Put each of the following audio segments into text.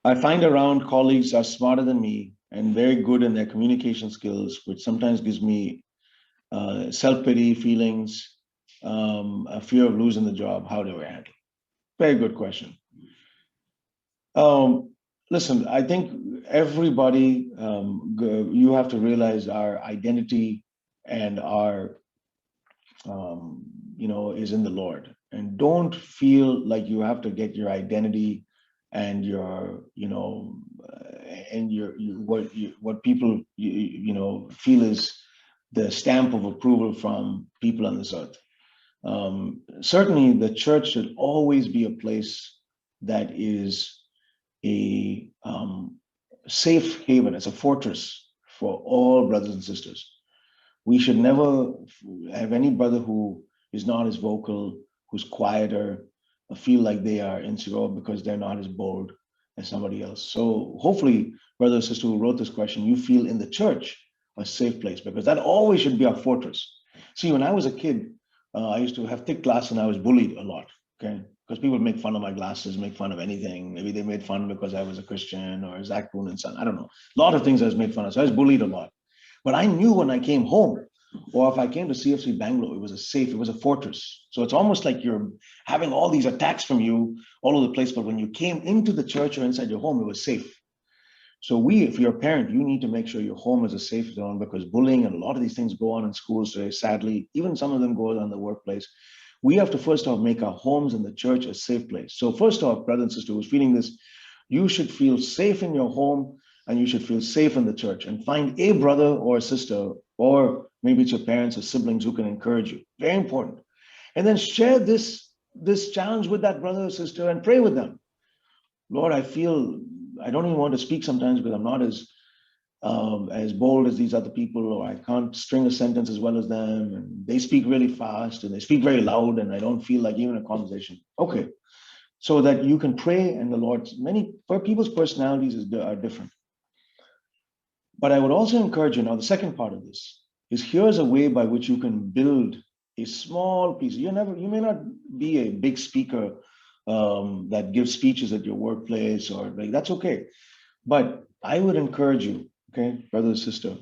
I find around colleagues are smarter than me and very good in their communication skills, which sometimes gives me self-pity feelings, a fear of losing the job. How do I handle? Very good question. Um, Listen, I think everybody, you have to realize our identity and our, is in the Lord. And don't feel like you have to get your identity and your, and what people, feel is the stamp of approval from people on this earth. Certainly, the church should always be a place that is a safe haven, as a fortress for all brothers and sisters. We should never have any brother who is not as vocal, who's quieter, feel like they are insecure because they're not as bold as somebody else. So hopefully, brother or sister who wrote this question, you feel in the church a safe place, because that always should be our fortress. See, when I was a kid, I used to have thick glasses and I was bullied a lot. Okay, because people make fun of my glasses, make fun of anything. Maybe they made fun because I was a Christian or Zach Poonen's son. I don't know. A lot of things I was made fun of. So I was bullied a lot. But I knew when I came home, or if I came to CFC Bangalore, it was a safe, it was a fortress. So it's almost like you're having all these attacks from you all over the place. But when you came into the church or inside your home, it was safe. So if you're a parent, you need to make sure your home is a safe zone, because bullying and a lot of these things go on in schools today. Sadly, even some of them go on in the workplace. We have to first off make our homes and the church a safe place. So first off, brother and sister who's feeling this, you should feel safe in your home and you should feel safe in the church, and find a brother or a sister, or maybe it's your parents or siblings who can encourage you. Very important. And then share this challenge with that brother or sister and pray with them. Lord, I feel I don't even want to speak sometimes because I'm not as bold as these other people, or I can't string a sentence as well as them, and they speak really fast and they speak very loud, and I don't feel like even a conversation. Okay, so that you can pray, and the Lord, people's personalities are different. But I would also encourage you now, the second part of this is, here's a way by which you can build a small piece. You may not be a big speaker that gives speeches at your workplace, or like, that's okay. But I would encourage you, okay, brother or sister,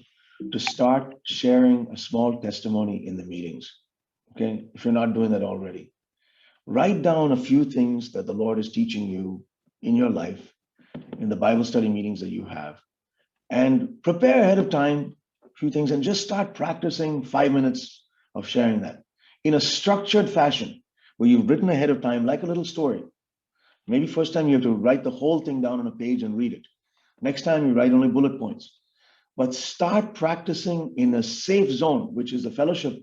to start sharing a small testimony in the meetings, okay, if you're not doing that already. Write down a few things that the Lord is teaching you in your life, in the Bible study meetings that you have, and prepare ahead of time a few things, and just start practicing 5 minutes of sharing that in a structured fashion, where you've written ahead of time, like a little story. Maybe first time you have to write the whole thing down on a page and read it. Next time you write only bullet points. But start practicing in a safe zone, which is the fellowship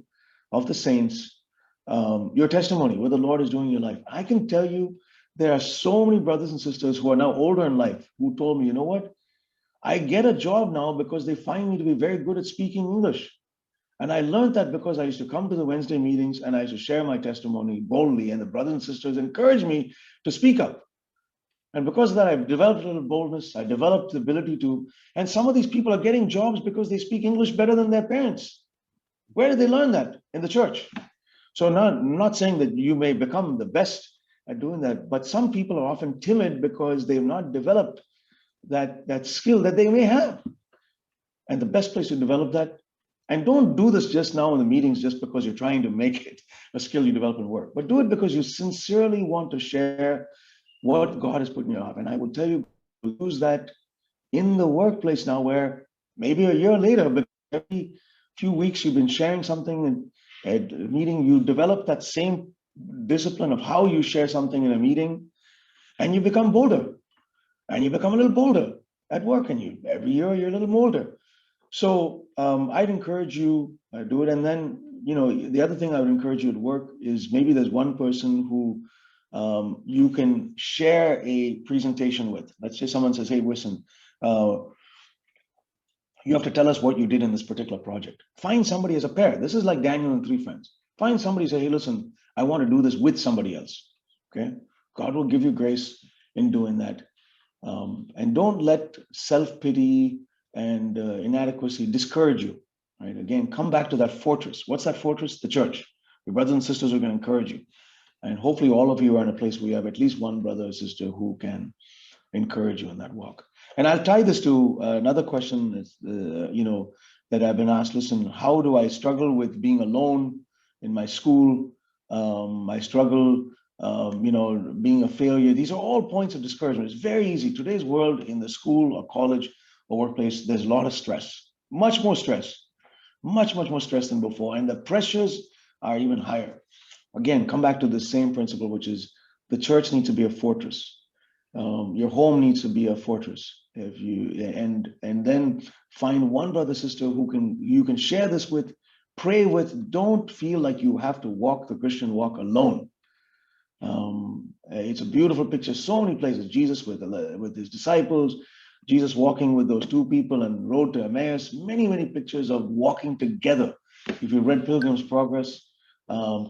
of the saints, your testimony, what the Lord is doing in your life. I can tell you, there are so many brothers and sisters who are now older in life who told me, you know what? I get a job now because they find me to be very good at speaking English. And I learned that because I used to come to the Wednesday meetings and I used to share my testimony boldly, and the brothers and sisters encouraged me to speak up. And because of that, I've developed a little boldness. I developed the ability to, and some of these people are getting jobs because they speak English better than their parents. Where did they learn that? In the church. So I'm not saying that you may become the best at doing that, but some people are often timid because they've not developed that skill that they may have. And the best place to develop that, and don't do this just now in the meetings just because you're trying to make it a skill you develop in work, but do it because you sincerely want to share what God has put in your heart. And I will tell you, use that in the workplace now, where maybe a year later, but every few weeks you've been sharing something at a meeting, you develop that same discipline of how you share something in a meeting, and you become bolder, and you become a little bolder at work, and every year you're a little bolder. So I'd encourage you do it. And then, the other thing I would encourage you at work is, maybe there's one person who you can share a presentation with. Let's say someone says, hey, listen, you have to tell us what you did in this particular project. Find somebody as a pair. This is like Daniel and 3 friends. Find somebody, say, hey, listen, I want to do this with somebody else. Okay. God will give you grace in doing that. And don't let self-pity and inadequacy discourage you. Right. Again, come back to that fortress. What's that fortress? The church. Your brothers and sisters are going to encourage you. And hopefully all of you are in a place where you have at least one brother or sister who can encourage you in that walk. And I'll tie this to another question is, that I've been asked. Listen, how do I struggle with being alone in my school? I struggle, being a failure. These are all points of discouragement. It's very easy. Today's world, in the school or college or workplace, there's a lot of stress, much more stress, much more stress than before. And the pressures are even higher. Again, come back to the same principle, which is the church needs to be a fortress. Your home needs to be a fortress. If you and then find one brother, sister who you can share this with, pray with. Don't feel like you have to walk the Christian walk alone. It's a beautiful picture. So many places. Jesus with his disciples, Jesus walking with those two people and road to Emmaus. Many pictures of walking together. If you read Pilgrim's Progress,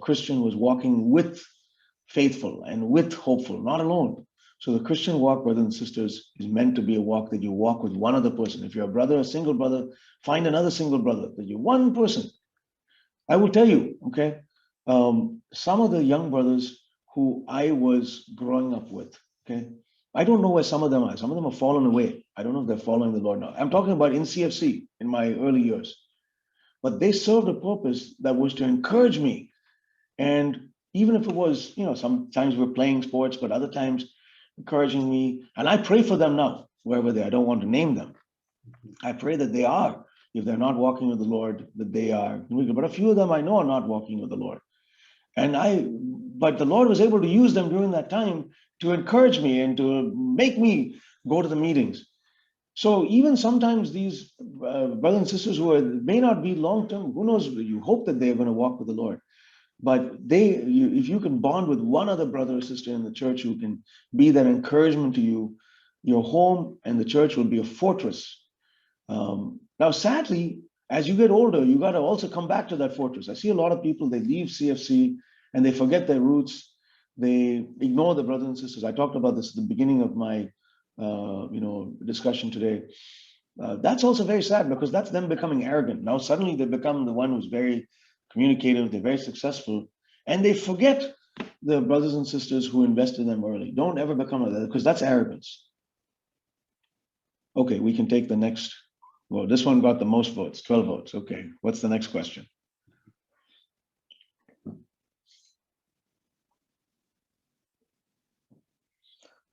Christian was walking with faithful and with hopeful, not alone. So the Christian walk, brothers and sisters, is meant to be a walk that you walk with one other person. If you're a brother, a single brother, find another single brother, that you're one person. I will tell you, okay, some of the young brothers who I was growing up with, okay, I don't know where some of them are. Some of them have fallen away. I don't know if they're following the Lord now. I'm talking about in CFC in my early years. But they served a purpose that was to encourage me. And even if it was, sometimes we're playing sports, but other times encouraging me. And I pray for them now, wherever they are. I don't want to name them. I pray that they are. If they're not walking with the Lord, that they are. But a few of them I know are not walking with the Lord. But the Lord was able to use them during that time to encourage me and to make me go to the meetings. So even sometimes these brothers and sisters may not be long-term, who knows, you hope that they're going to walk with the Lord. But if you can bond with one other brother or sister in the church who can be that encouragement to you, your home and the church will be a fortress. Now, sadly, as you get older, you got to also come back to that fortress. I see a lot of people, they leave CFC and they forget their roots. They ignore the brothers and sisters. I talked about this at the beginning of my discussion today. That's also very sad, because that's them becoming arrogant. Now suddenly they become the one who's very communicative, they're very successful, and they forget the brothers and sisters who invested in them early. Don't ever become like that, because that's arrogance. Okay, we can take the next. Well, this one got the most votes, 12 votes. Okay, what's the next question?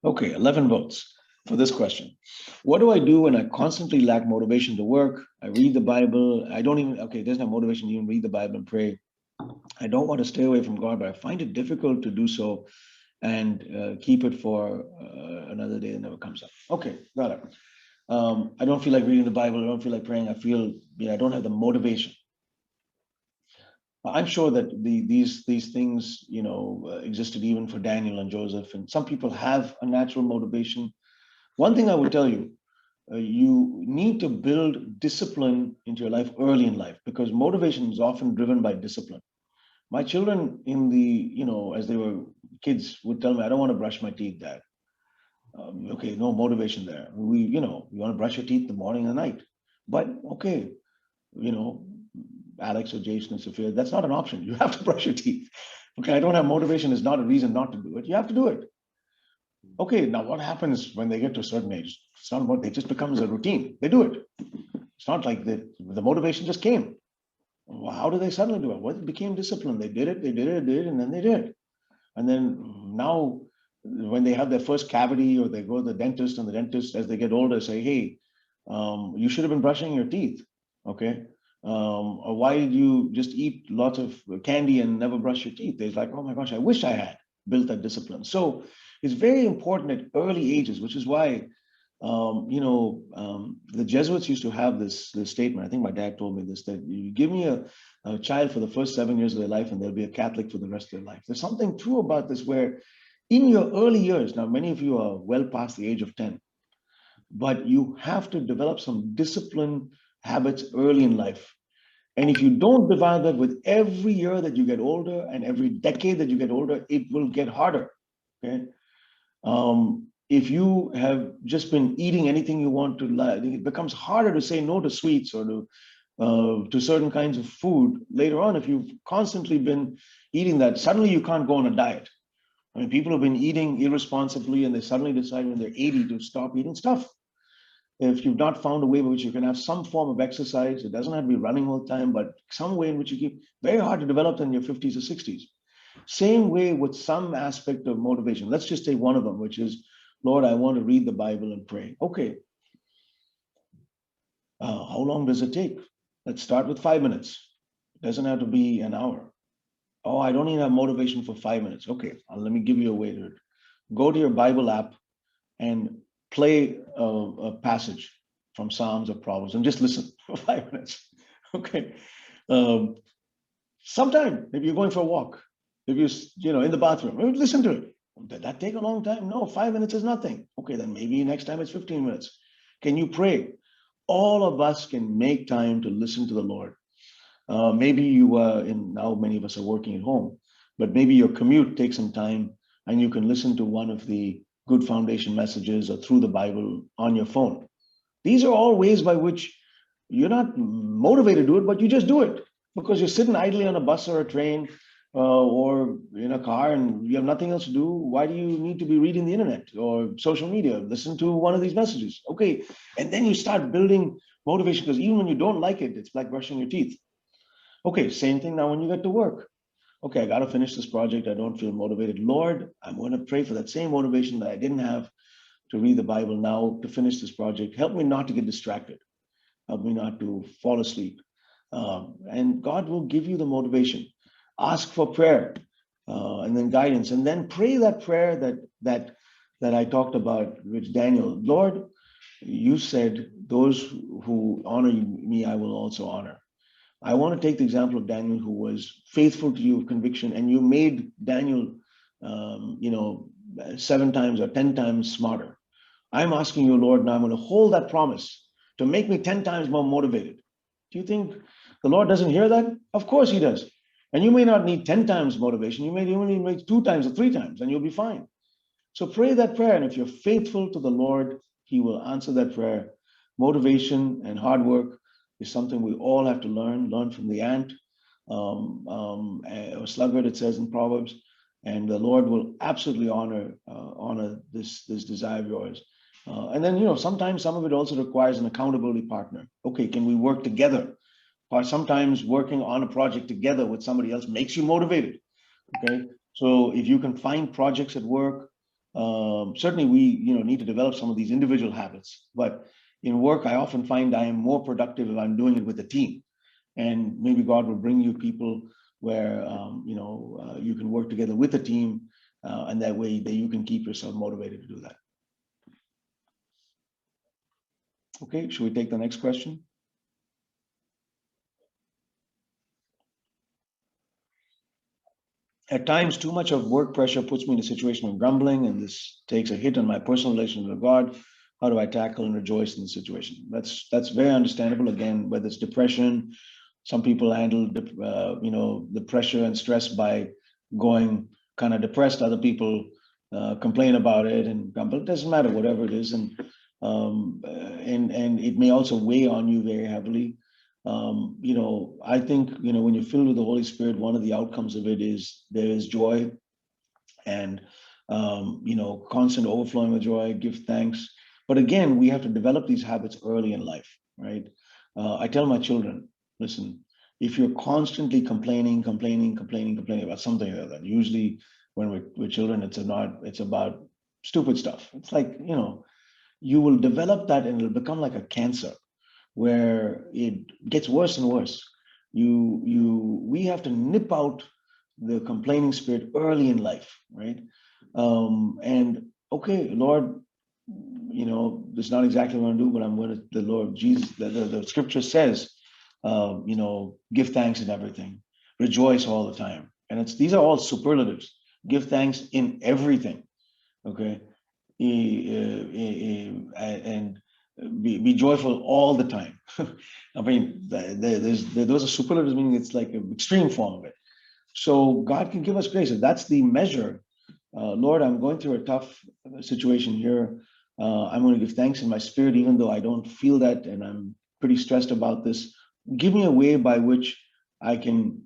Okay, 11 votes for this question. What do I do when I constantly lack motivation to work? I read the Bible. I don't even, okay, there's no motivation to even read the Bible and pray. I don't want to stay away from God, but I find it difficult to do so and keep it for another day that never comes up. Okay, got it. I don't feel like reading the Bible. I don't feel like praying. I feel, I don't have the motivation. I'm sure that these things, existed even for Daniel and Joseph, and some people have a natural motivation. One thing I would tell you, you need to build discipline into your life early in life, because motivation is often driven by discipline. My children as they were kids would tell me, I don't want to brush my teeth, Dad. Okay, no motivation there. You want to brush your teeth in the morning and night. But okay, Alex or Jason and Sophia, that's not an option. You have to brush your teeth. Okay, I don't have motivation is not a reason not to do it. You have to do it. Okay, now what happens when they get to a certain age? It's not what, it just becomes a routine. They do it. It's not like the motivation just came. Well, how did they suddenly do it? Well, it became discipline. They did it, and then they did. And then now when they have their first cavity, or they go to the dentist, and the dentist, as they get older, say, hey, you should have been brushing your teeth. Okay. Or why did you just eat lots of candy and never brush your teeth? They're like, oh my gosh, I wish I had built that discipline. So it's very important at early ages, which is why, the Jesuits used to have this statement. I think my dad told me this, that you give me a child for the first 7 years of their life and they'll be a Catholic for the rest of their life. There's something true about this, where in your early years, now many of you are well past the age of 10, but you have to develop some discipline habits early in life. And if you don't develop that, with every year that you get older and every decade that you get older, it will get harder. Okay. If you have just been eating anything you want to like, it becomes harder to say no to sweets or to certain kinds of food later on. If you've constantly been eating that, suddenly you can't go on a diet. I mean, people have been eating irresponsibly and they suddenly decide when they're 80 to stop eating stuff. If you've not found a way by which you can have some form of exercise, it doesn't have to be running all the time, but some way in which you keep, very hard to develop in your 50s or 60s. Same way with some aspect of motivation. Let's just take one of them, which is, Lord, I want to read the Bible and pray. Okay, how long does it take? Let's start with 5 minutes. It doesn't have to be an hour. Oh, I don't even have motivation for 5 minutes. Okay, let me give you a way to it. Go to your Bible app and play a passage from Psalms or Proverbs and just listen for 5 minutes. Okay. Um, Sometime, maybe you're going for a walk, if you're in the bathroom, listen to it. Did that take a long time? No, 5 minutes is nothing. Okay, then maybe next time it's 15 minutes. Can you pray? All of us can make time to listen to the Lord. Maybe now many of us are working at home, but maybe your commute takes some time and you can listen to one of the good foundation messages or through the Bible on your phone. These are all ways by which you're not motivated to do it, but you just do it because you're sitting idly on a bus or a train or in a car and you have nothing else to do. Why do you need to be reading the internet or social media? Listen to one of these messages. Okay. And then you start building motivation because even when you don't like it, it's like brushing your teeth. Okay, same thing now when you get to work. Okay, I got to finish this project. I don't feel motivated. Lord, I'm going to pray for that same motivation that I didn't have to read the Bible now to finish this project. Help me not to get distracted. Help me not to fall asleep. And God will give you the motivation. Ask for prayer and then guidance, and then pray that prayer that I talked about with Daniel. Lord, you said, "Those who honor me, I will also honor." I want to take the example of Daniel, who was faithful to you of conviction, and you made Daniel, 7 times or 10 times smarter. I'm asking you, Lord, now I'm going to hold that promise to make me 10 times more motivated. Do you think the Lord doesn't hear that? Of course he does. And you may not need 10 times motivation. You may only make 2 times or 3 times, and you'll be fine. So pray that prayer. And if you're faithful to the Lord, he will answer that prayer. Motivation and hard work is something we all have to learn from the ant or sluggard, it says in Proverbs. And the Lord will absolutely honor this desire of yours. And then, sometimes some of it also requires an accountability partner. Okay, can we work together? Or sometimes working on a project together with somebody else makes you motivated. Okay, so if you can find projects at work, certainly we need to develop some of these individual habits. But in work, I often find I am more productive if I'm doing it with a team. And maybe God will bring you people where you can work together with a team, and that way that you can keep yourself motivated to do that. Okay, should we take the next question? At times, too much of work pressure puts me in a situation of grumbling, and this takes a hit on my personal relationship with God. How do I tackle and rejoice in the situation? That's very understandable. Again, whether it's depression, some people handle the pressure and stress by going kind of depressed. Other people complain about it and grumble. It doesn't matter, whatever it is, and it may also weigh on you very heavily. I think, when you're filled with the Holy Spirit, one of the outcomes of it is there is joy and, constant overflowing with joy, give thanks. But again, we have to develop these habits early in life, right? I tell my children, listen, if you're constantly complaining about something or other, usually when we're children, it's about stupid stuff. It's like, you will develop that and it'll become like a cancer where it gets worse and worse. We have to nip out the complaining spirit early in life, right? And okay, Lord, this is not exactly what I'm going to do, but I'm going to, the Lord Jesus, the scripture says, give thanks in everything, rejoice all the time. And these are all superlatives. Give thanks in everything. Okay. And be joyful all the time. I mean, those are superlatives, meaning it's like an extreme form of it. So God can give us grace. If that's the measure, Lord, I'm going through a tough situation here. I'm going to give thanks in my spirit, even though I don't feel that, and I'm pretty stressed about this. Give me a way by which I can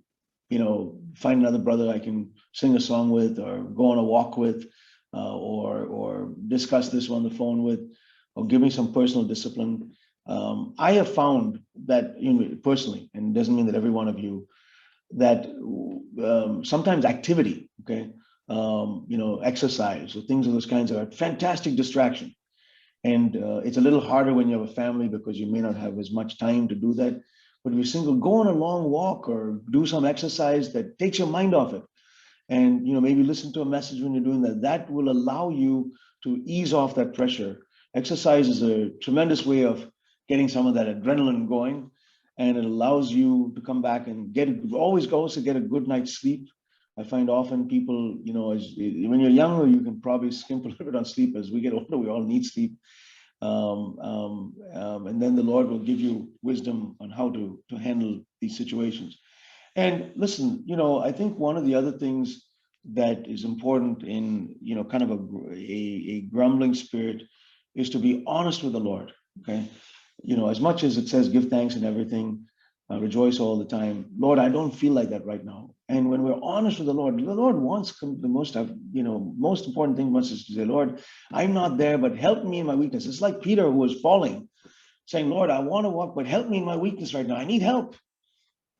find another brother I can sing a song with, or go on a walk with, or discuss this on the phone with, or give me some personal discipline. I have found that, personally, and it doesn't mean that every one of you, that sometimes activity, okay, exercise or things of those kinds are a fantastic distraction. And it's a little harder when you have a family because you may not have as much time to do that. But if you're single, go on a long walk or do some exercise that takes your mind off it. And maybe listen to a message when you're doing that. That will allow you to ease off that pressure. Exercise is a tremendous way of getting some of that adrenaline going, and it allows you to come back and always also get a good night's sleep. I find often people, when you're younger, you can probably skimp a little bit on sleep. As we get older, we all need sleep. And then the Lord will give you wisdom on how to handle these situations. And listen, I think one of the other things that is important in, kind of a grumbling spirit is to be honest with the Lord. Okay. As much as it says, give thanks and everything, rejoice all the time. Lord, I don't feel like that right now. And when we're honest with the Lord wants the most important thing wants us to say, Lord, I'm not there, but help me in my weakness. It's like Peter, who was falling, saying, Lord, I want to walk, but help me in my weakness right now. I need help.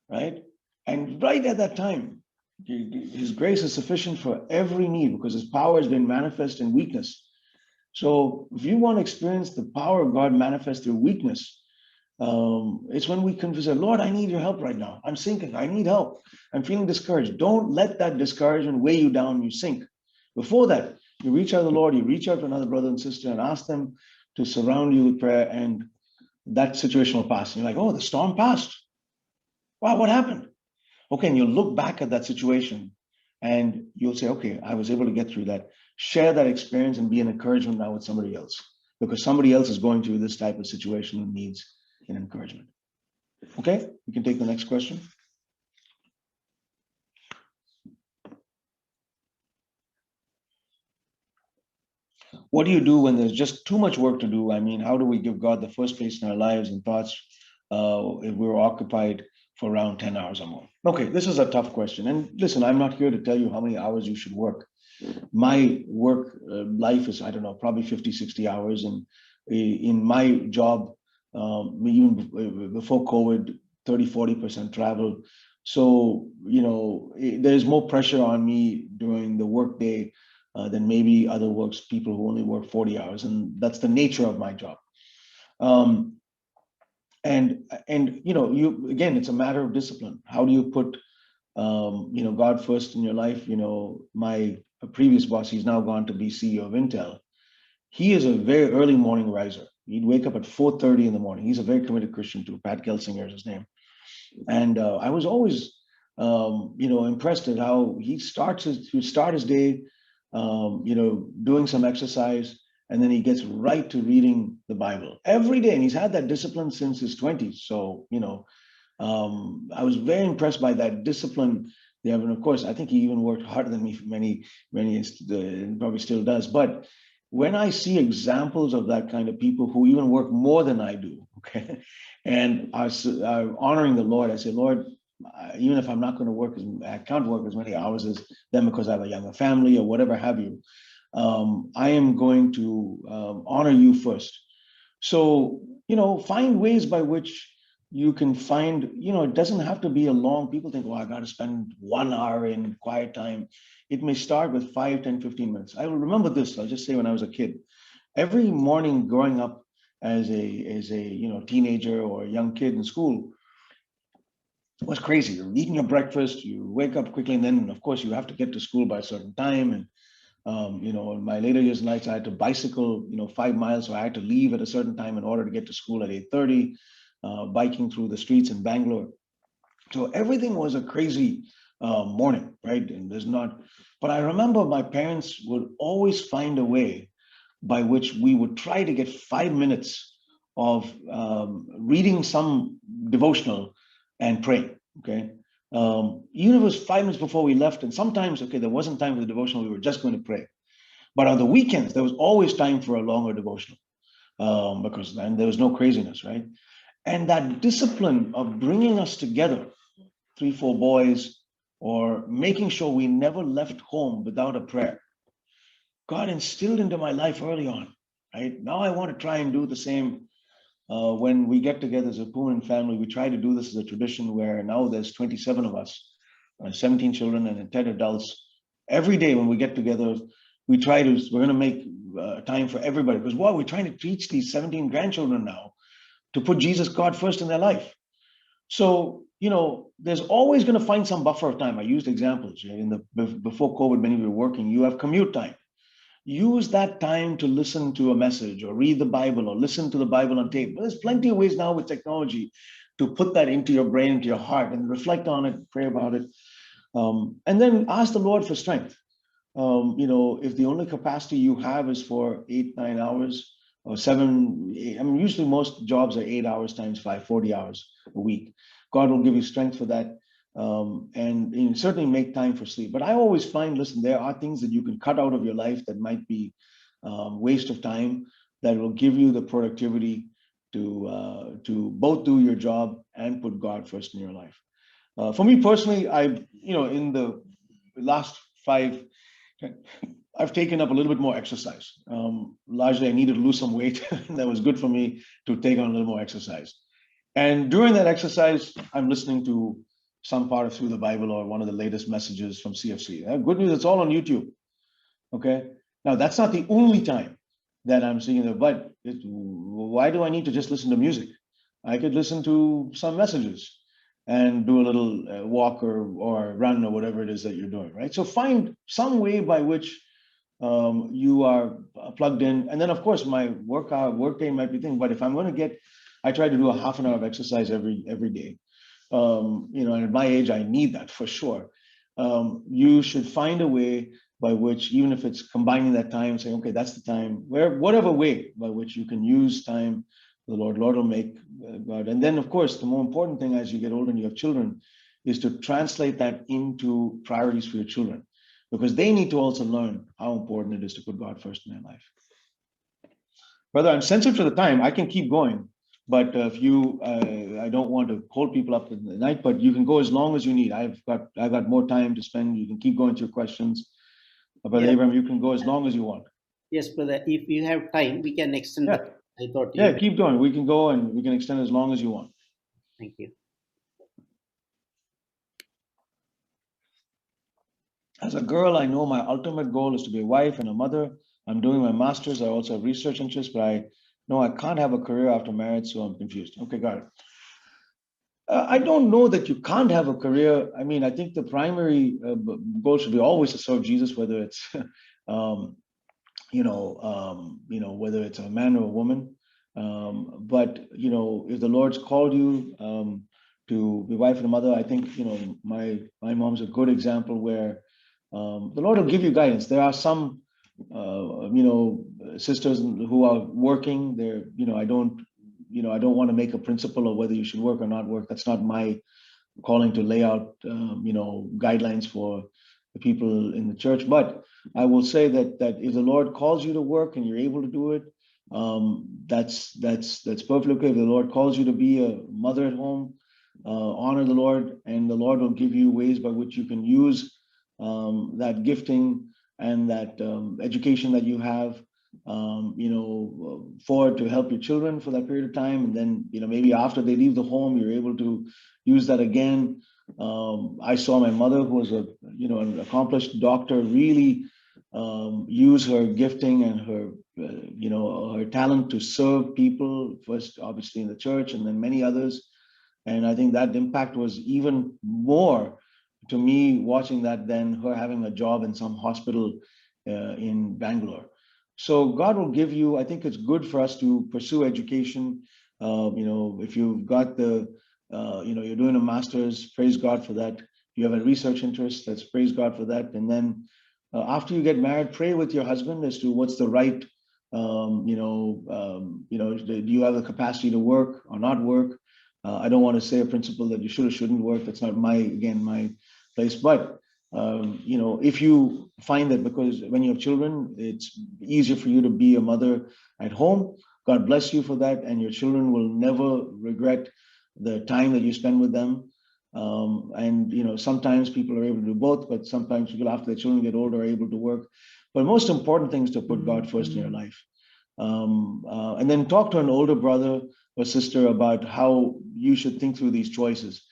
Right. And right at that time, his grace is sufficient for every need because his power has been manifest in weakness. So if you want to experience the power of God manifest through weakness, it's when we confess, Lord, I need your help right now. I'm sinking. I need help. I'm feeling discouraged. Don't let that discouragement weigh you down and you sink. Before that, you reach out to the Lord, you reach out to another brother and sister and ask them to surround you with prayer, and that situation will pass. And you're like, oh, the storm passed. Wow, what happened? Okay, and you'll look back at that situation and you'll say, okay, I was able to get through that. Share that experience and be an encouragement now with somebody else, because somebody else is going through this type of situation and needs an encouragement. Okay, we can take the next question. What do you do when there's just too much work to do? I mean, how do we give God the first place in our lives and thoughts if we're occupied for around 10 hours or more? Okay, this is a tough question. And listen, I'm not here to tell you how many hours you should work. My work life is, I don't know, probably 50, 60 hours. And in my job, even before COVID, 30, 40% travel. So, there's more pressure on me during the workday than maybe other people who only work 40 hours. And that's the nature of my job. And again, it's a matter of discipline. How do you put God first in your life? My previous boss, he's now gone to be CEO of Intel. He is a very early morning riser. He'd wake up at 4:30 in the morning. He's a very committed Christian too. Pat Gelsinger is his name. And I was always impressed at how he start his day doing some exercise, and then he gets right to reading the Bible every day. And he's had that discipline since his 20s. So, I was very impressed by that discipline there. And of course, I think he even worked harder than me for many, and probably still does. But when I see examples of that kind of people who even work more than I do, okay, and are honoring the Lord, I say, Lord, even if I'm not going to work, I can't work as many hours as them because I have a younger family or whatever have you, I am going to honor you first. So, find ways by which you can find, it doesn't have to be a long, people think, I got to spend 1 hour in quiet time. It may start with 5, 10, 15 minutes. I will remember this. I'll just say when I was a kid, every morning growing up as a teenager or a young kid in school, it was crazy. You're eating your breakfast, you wake up quickly, and then of course you have to get to school by a certain time. And in my later years in life, I had to bicycle, 5 miles. So I had to leave at a certain time in order to get to school at 8:30, biking through the streets in Bangalore. So everything was a crazy morning, right? And but I remember my parents would always find a way by which we would try to get 5 minutes of reading some devotional and praying, okay? Even if it was 5 minutes before we left, and sometimes, okay, there wasn't time for the devotional, we were just going to pray. But on the weekends, there was always time for a longer devotional because then there was no craziness, right? And that discipline of bringing us together, 3, 4 boys, or making sure we never left home without a prayer. God instilled into my life early on, right? Now I want to try and do the same. When we get together as a Poonen family, we try to do this as a tradition where now there's 27 of us, 17 children and 10 adults. Every day when we get together, we're going to make time for everybody, because what we're trying to teach these 17 grandchildren now to put Jesus, God, first in their life. So, there's always going to find some buffer of time. I used examples before COVID, many of you were working, you have commute time. Use that time to listen to a message or read the Bible or listen to the Bible on tape. But there's plenty of ways now with technology to put that into your brain, into your heart, and reflect on it, pray about it. And then ask the Lord for strength. If the only capacity you have is for 8, 9 hours or 7, 8, usually most jobs are 8 hours times 5, 40 hours a week. God will give you strength for that. And certainly make time for sleep. But I always find, listen, there are things that you can cut out of your life that might be waste of time, that will give you the productivity to both do your job and put God first in your life. For me personally, in the last 5, I've taken up a little bit more exercise. Largely, I needed to lose some weight. That was good for me to take on a little more exercise. And during that exercise, I'm listening to some part of Through the Bible or one of the latest messages from CFC. Good news, it's all on YouTube. Okay. Now, that's not the only time that I'm seeing it, but why do I need to just listen to music? I could listen to some messages and do a little walk or run or whatever it is that you're doing, right? So find some way by which you are plugged in. And then, of course, my work day might be thing, but if I'm going to I try to do a half an hour of exercise every day. And at my age, I need that for sure. You should find a way by which, even if it's combining that time, saying, okay, that's the time, whatever way by which you can use time, the Lord will make God. And then, of course, the more important thing as you get older and you have children is to translate that into priorities for your children, because they need to also learn how important it is to put God first in their life. Brother, I'm sensitive to the time. I can keep going. But if I don't want to hold people up in the night, but you can go as long as you need. I've got more time to spend. You can keep going through questions. Brother Abraham, you can go as long as you want. Yes, brother. If you have time, we can extend. Yeah. I thought. Yeah, keep going. We can go and we can extend as long as you want. Thank you. As a girl, I know my ultimate goal is to be a wife and a mother. I'm doing my master's. I also have research interests, but I know I can't have a career after marriage, so I'm confused. Okay, got it. I don't know that you can't have a career. I think the primary goal should be always to serve Jesus, whether it's, whether it's a man or a woman. But if the Lord's called you to be wife and a mother, I think my mom's a good example where the Lord will give you guidance. There are some sisters who are working. I don't want to make a principle of whether you should work or not work. That's not my calling to lay out, guidelines for the people in the church. But I will say that if the Lord calls you to work and you're able to do it, that's perfectly okay. If the Lord calls you to be a mother at home, honor the Lord, and the Lord will give you ways by which you can use that gifting and that education that you have, to help your children for that period of time. And then, maybe after they leave the home, you're able to use that again. I saw my mother, who was an accomplished doctor, really use her gifting and her, her talent to serve people, first obviously in the church and then many others. And I think that impact was even more to me watching that than her having a job in some hospital in Bangalore. So God will give you, I think it's good for us to pursue education. If you've got you're doing a master's, praise God for that. You have a research interest, let's praise God for that. And then after you get married, pray with your husband as to what's the right, do you have the capacity to work or not work? I don't want to say a principle that you should or shouldn't work. That's not my place. But if you find that because when you have children, it's easier for you to be a mother at home, God bless you for that. And your children will never regret the time that you spend with them. And sometimes people are able to do both, but sometimes people after their children get older are able to work. But most important thing is to put God first in your life. And then talk to an older brother or sister about how you should think through these choices.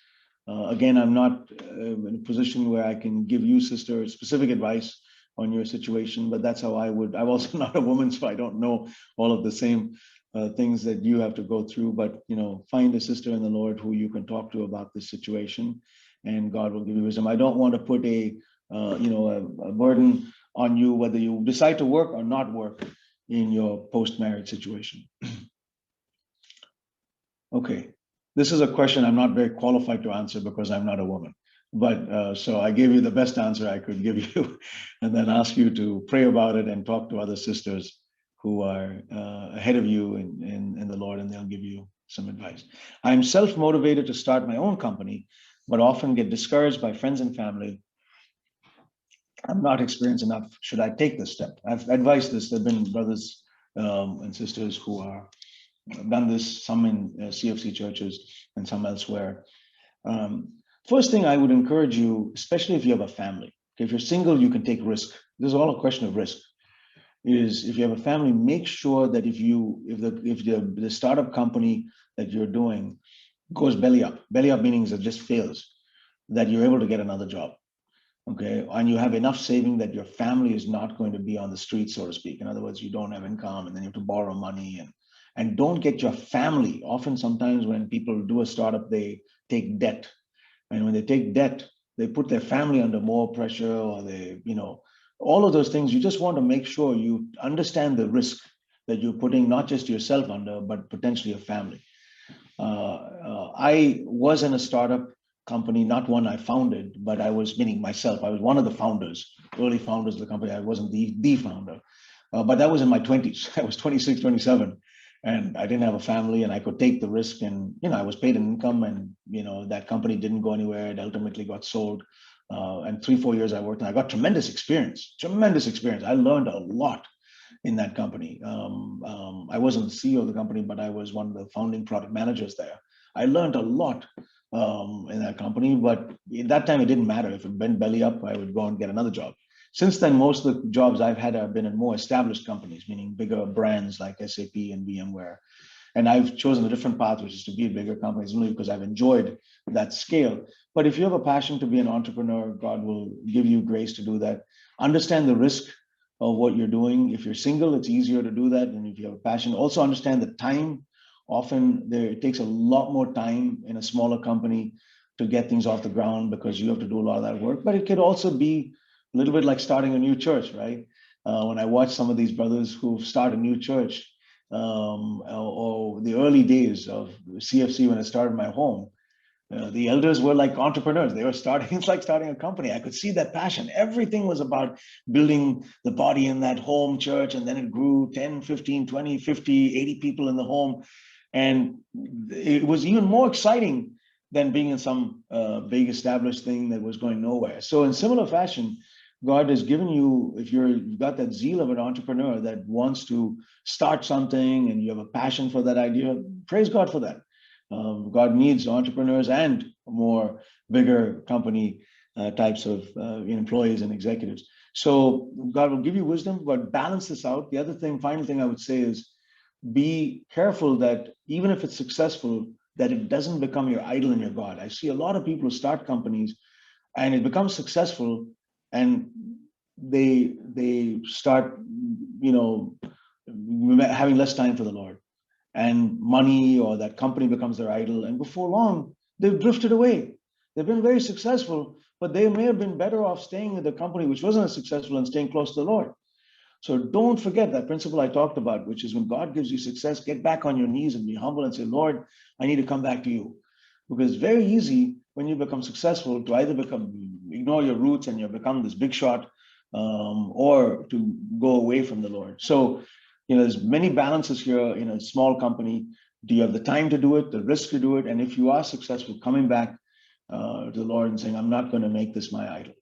Again, I'm not in a position where I can give you, sister, specific advice on your situation, but that's how I would. I'm also not a woman, so I don't know all of the same things that you have to go through. But find a sister in the Lord who you can talk to about this situation, and God will give you wisdom. I don't want to put a burden on you whether you decide to work or not work in your post-marriage situation. Okay, this is a question I'm not very qualified to answer because I'm not a woman. But so I gave you the best answer I could give you, and then ask you to pray about it and talk to other sisters who are ahead of you in the Lord, and they'll give you some advice. I'm self-motivated to start my own company, but often get discouraged by friends and family. I'm not experienced enough. Should I take this step? I've advised this. There have been brothers and sisters who are done this, some in CFC churches and some elsewhere. First thing I would encourage you, especially if you have a family, if you're single, you can take risk. This is all a question of risk. Is if you have a family, make sure that if the startup company that you're doing goes belly up meaning it just fails, that you're able to get another job. Okay, and you have enough saving that your family is not going to be on the street, so to speak. In other words, you don't have income and then you have to borrow money, and don't get your family. Often, sometimes when people do a startup, they take debt. And when they take debt, they put their family under more pressure, or all of those things. You just want to make sure you understand the risk that you're putting not just yourself under, but potentially your family. I was in a startup company, not one I founded, but I was, meaning myself, I was one of the founders, early founders of the company. I wasn't the founder, but that was in my 20s. I was 26, 27, and I didn't have a family, and I could take the risk, and I was paid an income, and that company didn't go anywhere. It ultimately got sold. And 3-4 years I worked, and I got tremendous experience. I learned a lot in that company. I wasn't the CEO of the company, but I was one of the founding product managers there. I learned a lot in that company, but at that time it didn't matter. If it went belly up, I would go and get another job. Since then, most of the jobs I've had have been in more established companies, meaning bigger brands like SAP and VMware. And I've chosen a different path, which is to be in bigger companies, only because I've enjoyed that scale. But if you have a passion to be an entrepreneur, God will give you grace to do that. Understand the risk of what you're doing. If you're single, it's easier to do that. And if you have a passion, also understand the time. Often it takes a lot more time in a smaller company to get things off the ground because you have to do a lot of that work. But it could also be a little bit like starting a new church, right? When I watch some of these brothers who start a new church, or the early days of CFC when I started my home, the elders were like entrepreneurs. They were starting, it's like starting a company. I could see that passion. Everything was about building the body in that home church. And then it grew 10, 15, 20, 50, 80 people in the home. And it was even more exciting than being in some big established thing that was going nowhere. So in similar fashion, God has given you, if you've got that zeal of an entrepreneur that wants to start something and you have a passion for that idea, praise God for that. God needs entrepreneurs and more bigger company types of employees and executives. So God will give you wisdom, but balance this out. The other thing, final thing I would say is be careful that even if it's successful, that it doesn't become your idol and your God. I see a lot of people who start companies and it becomes successful and they start, having less time for the Lord, and money or that company becomes their idol. And before long, they've drifted away. They've been very successful, but they may have been better off staying with the company which wasn't as successful and staying close to the Lord. So don't forget that principle I talked about, which is when God gives you success, get back on your knees and be humble and say, Lord, I need to come back to you. Because it's very easy when you become successful to either ignore your roots and you become this big shot, or to go away from the Lord. So, there's many balances here in a small company. Do you have the time to do it, the risk to do it? And if you are successful, coming back to the Lord and saying, I'm not going to make this my idol.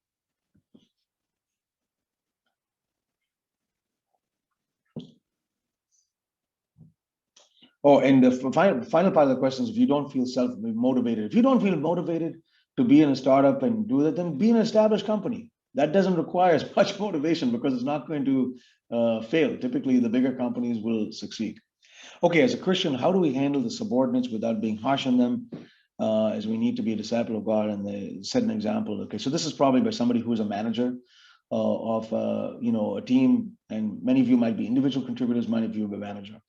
Oh, and the final part of the question is, if you don't feel self-motivated, if you don't feel motivated to be in a startup and do that, then be an established company. That doesn't require as much motivation because it's not going to fail. Typically, the bigger companies will succeed. Okay, as a Christian, how do we handle the subordinates without being harsh on them? As we need to be a disciple of God and they set an example. Okay, so this is probably by somebody who is a manager of a team, and many of you might be individual contributors, many of you are a manager.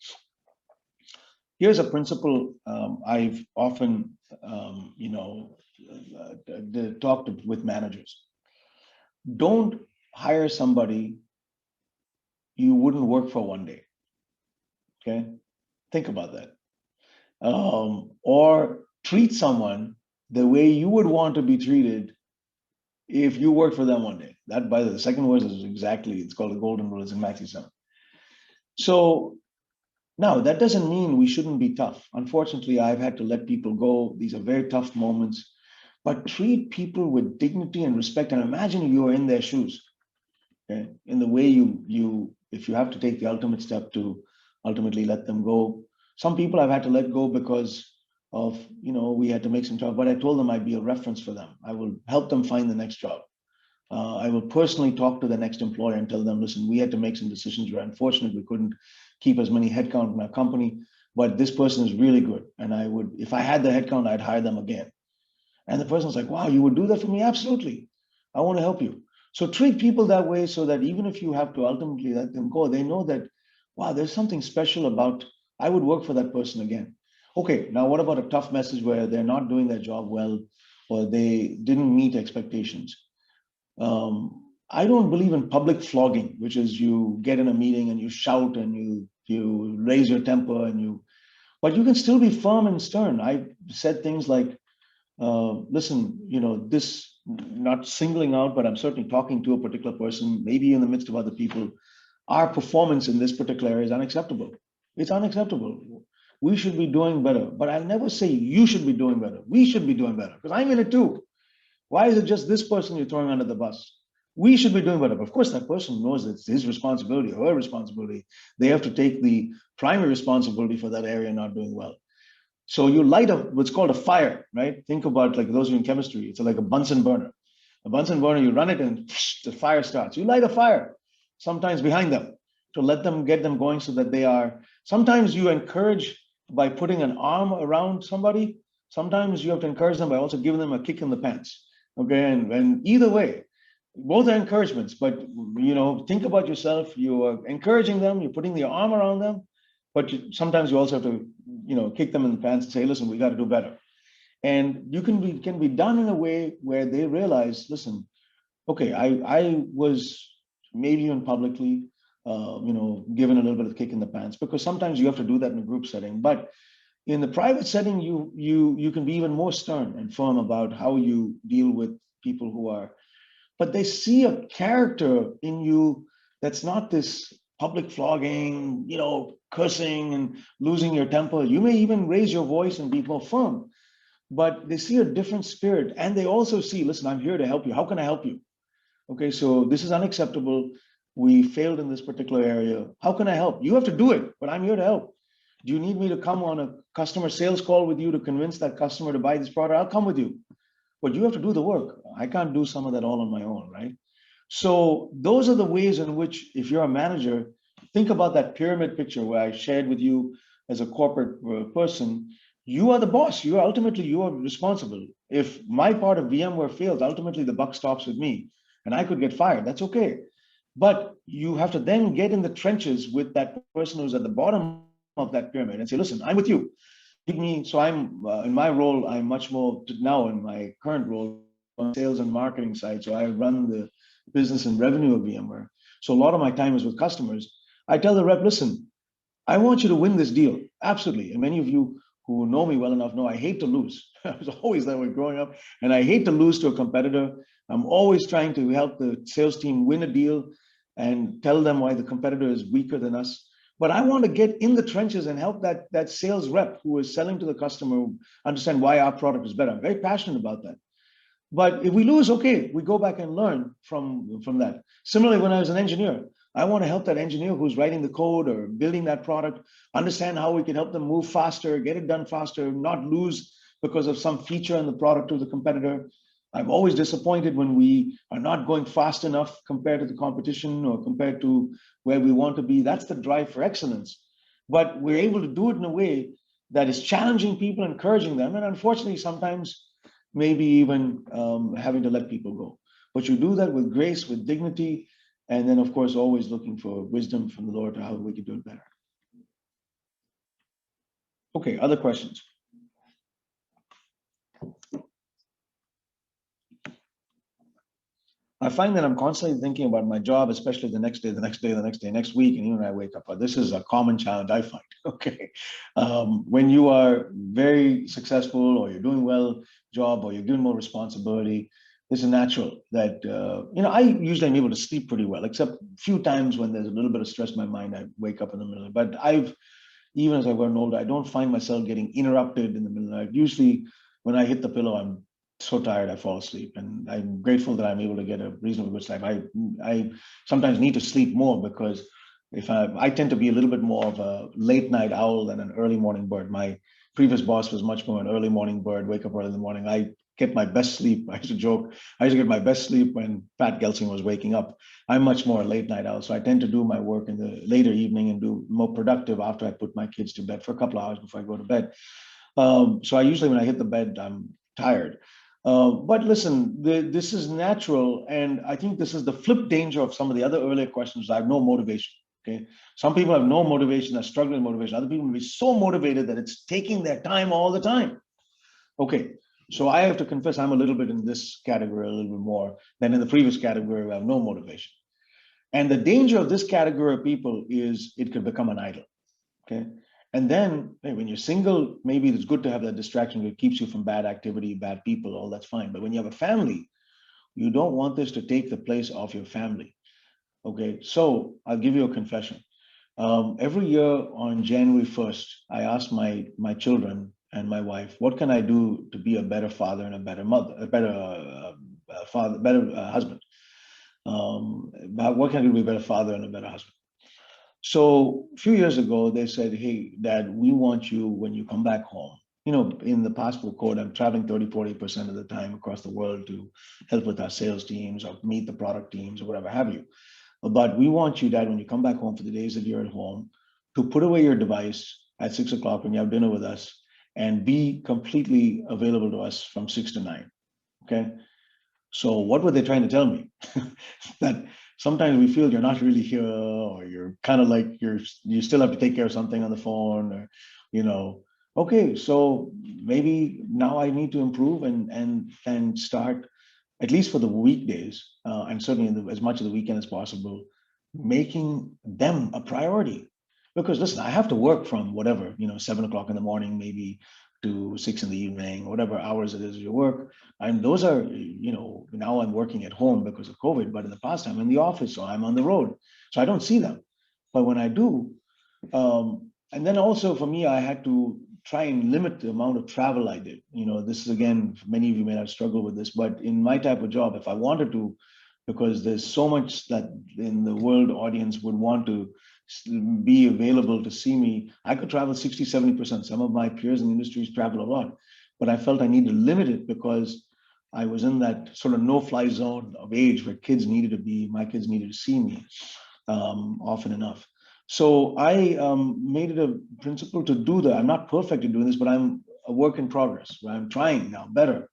Here's a principle I've often talked with managers. Don't hire somebody you wouldn't work for one day. Okay, think about that. Or treat someone the way you would want to be treated if you work for them one day. That, by the second verse, is exactly, it's called the golden rule. It's in Matthew 7. So now that doesn't mean we shouldn't be tough. Unfortunately, I've had to let people go. These are very tough moments, but treat people with dignity and respect. And imagine you are in their shoes, okay? In the way if you have to take the ultimate step to ultimately let them go. Some people I've had to let go because of, we had to make some talk, but I told them I'd be a reference for them. I will help them find the next job. I will personally talk to the next employer and tell them, listen, we had to make some decisions. We're unfortunate we couldn't keep as many headcount in our company, but this person is really good. And I would, if I had the headcount, I'd hire them again. And the person's like, wow, you would do that for me? Absolutely. I want to help you. So treat people that way so that even if you have to ultimately let them go, they know that, wow, there's something special about, I would work for that person again. Okay, now what about a tough message where they're not doing their job well or they didn't meet expectations? I don't believe in public flogging, which is you get in a meeting and you shout and you raise your temper but you can still be firm and stern. I said things like, listen, this, not singling out, but I'm certainly talking to a particular person, maybe in the midst of other people, our performance in this particular area is unacceptable. It's unacceptable. We should be doing better, but I'll never say you should be doing better. We should be doing better because I'm in it too. Why is it just this person you're throwing under the bus? We should be doing better. But of course, that person knows it's his responsibility or her responsibility. They have to take the primary responsibility for that area not doing well. So you light up what's called a fire, right? Think about, like, those of you in chemistry, it's like a Bunsen burner. A Bunsen burner, you run it and the fire starts. You light a fire, sometimes behind them, to get them going so that they are, sometimes you encourage by putting an arm around somebody. Sometimes you have to encourage them by also giving them a kick in the pants. Okay, and either way, both are encouragements, but think about yourself. You are encouraging them, you're putting the arm around them, but sometimes you also have to, kick them in the pants and say, listen, we got to do better. And you can be done in a way where they realize, listen, okay, I was maybe even publicly, given a little bit of kick in the pants, because sometimes you have to do that in a group setting. But in the private setting, you can be even more stern and firm about how you deal with people who are, but they see a character in you that's not this public flogging, cursing and losing your temper. You may even raise your voice and be more firm, but they see a different spirit. And they also see, listen, I'm here to help you. How can I help you? Okay, so this is unacceptable. We failed in this particular area. How can I help? You have to do it, but I'm here to help. Do you need me to come on a customer sales call with you to convince that customer to buy this product? I'll come with you, but you have to do the work. I can't do some of that all on my own, right? So those are the ways in which, if you're a manager, think about that pyramid picture where I shared with you as a corporate person. You are the boss. You are responsible. If my part of VMware fails, ultimately the buck stops with me and I could get fired. That's okay. But you have to then get in the trenches with that person who's at the bottom of that pyramid and say, listen, I'm with you. Give me, so I'm in my role, I'm much more now in my current role on sales and marketing side. So I run the business and revenue of VMware. So a lot of my time is with customers. I tell the rep, listen, I want you to win this deal. Absolutely. And many of you who know me well enough know I hate to lose. I was always that way growing up. And I hate to lose to a competitor. I'm always trying to help the sales team win a deal and tell them why the competitor is weaker than us. But I want to get in the trenches and help that sales rep who is selling to the customer understand why our product is better. I'm very passionate about that. But if we lose, okay, we go back and learn from that. Similarly, when I was an engineer, I want to help that engineer who's writing the code or building that product understand how we can help them move faster, get it done faster, not lose because of some feature in the product of the competitor. I'm always disappointed when we are not going fast enough compared to the competition or compared to where we want to be. That's the drive for excellence. But we're able to do it in a way that is challenging people, encouraging them, and unfortunately, sometimes maybe even having to let people go. But you do that with grace, with dignity, and then, of course, always looking for wisdom from the Lord to how we can do it better. Okay, other questions? I find that I'm constantly thinking about my job, especially the next day, the next day, the next day, next week, and even when I wake up. This is a common challenge I find. Okay, when you are very successful or you're doing well job or you're given more responsibility, this is natural that I usually am able to sleep pretty well, except a few times when there's a little bit of stress in my mind, I wake up in the middle. But even as I've gotten older, I don't find myself getting interrupted in the middle of the night. Usually, when I hit the pillow, I'm so tired I fall asleep, and I'm grateful that I'm able to get a reasonably good sleep. I sometimes need to sleep more because if I tend to be a little bit more of a late night owl than an early morning bird. My previous boss was much more an early morning bird, wake up early in the morning. I get my best sleep. I used to joke, I used to get my best sleep when Pat Gelsing was waking up. I'm much more a late night owl, so I tend to do my work in the later evening and do more productive after I put my kids to bed for a couple of hours before I go to bed. So I usually, when I hit the bed, I'm tired. But listen, this is natural, and I think this is the flip danger of some of the other earlier questions. I have no motivation. Okay, some people have no motivation, are struggling with motivation. Other people will be so motivated that it's taking their time all the time. Okay, so I have to confess I'm a little bit in this category, a little bit more than in the previous category where I have no motivation. And the danger of this category of people is it could become an idol. Okay. And then when you're single, maybe it's good to have that distraction that keeps you from bad activity, bad people, all that's fine. But when you have a family, you don't want this to take the place of your family. Okay. So I'll give you a confession. Every year on January 1st, I ask my children and my wife, what can I do to be a better father and a better mother, a better father, better husband? What can I do to be a better father and a better husband? So a few years ago, they said, hey, Dad, we want you when you come back home. In the passport code, I'm traveling 30-40% of the time across the world to help with our sales teams or meet the product teams or whatever have you. But we want you, Dad, when you come back home for the days that you're at home, to put away your device at 6 o'clock when you have dinner with us and be completely available to us from 6 to 9. Okay. So what were they trying to tell me? That sometimes we feel you're not really here, or you're kind of like you still have to take care of something on the phone, or okay, so maybe now I need to improve and start, at least for the weekdays, and certainly as much of the weekend as possible, making them a priority. Because listen, I have to work from whatever, 7 o'clock in the morning, maybe to 6 in the evening, whatever hours it is you work. And those are, now I'm working at home because of COVID, but in the past I'm in the office or I'm on the road. So I don't see them. But when I do, and then also for me, I had to try and limit the amount of travel I did. This is, again, many of you may have struggled with this, but in my type of job, if I wanted to, because there's so much that in the world audience would want to be available to see me, I could travel 60-70%. Some of my peers in the industries travel a lot, but I felt I needed to limit it because I was in that sort of no-fly zone of age where my kids needed to see me often enough. So I made it a principle to do that. I'm not perfect at doing this, but I'm a work in progress. I'm trying now better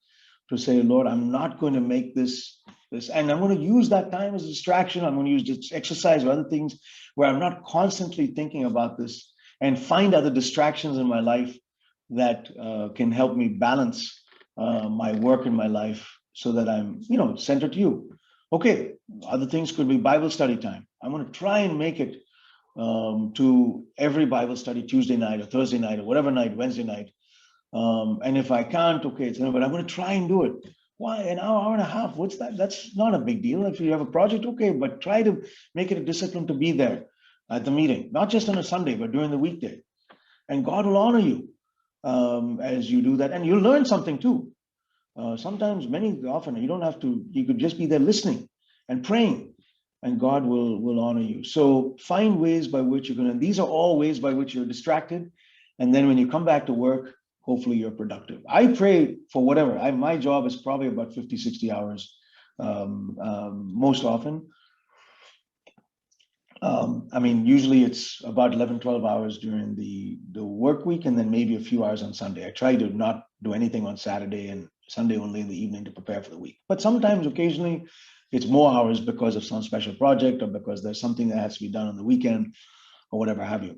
to say, Lord, I'm not going to make this, and I'm going to use that time as a distraction. I'm going to use this exercise or other things where I'm not constantly thinking about this, and find other distractions in my life that can help me balance my work in my life so that I'm, centered to you. Okay, other things could be Bible study time. I'm going to try and make it to every Bible study Tuesday night or Thursday night or whatever night, Wednesday night. And if I can't, okay, but I'm going to try and do it. Why? An hour and a half? What's that? That's not a big deal. If you have a project, okay, but try to make it a discipline to be there at the meeting, not just on a Sunday, but during the weekday. And God will honor you as you do that. And you'll learn something too. Sometimes, often, you don't have to, you could just be there listening and praying, and God will honor you. So find ways by which you're going to, these are all ways by which you're distracted. And then when you come back to work, hopefully you're productive. I pray for whatever. My job is probably about 50, 60 hours most often. I mean, usually it's about 11, 12 hours during the work week, and then maybe a few hours on Sunday. I try to not do anything on Saturday and Sunday only in the evening to prepare for the week. But sometimes, occasionally, it's more hours because of some special project or because there's something that has to be done on the weekend or whatever have you.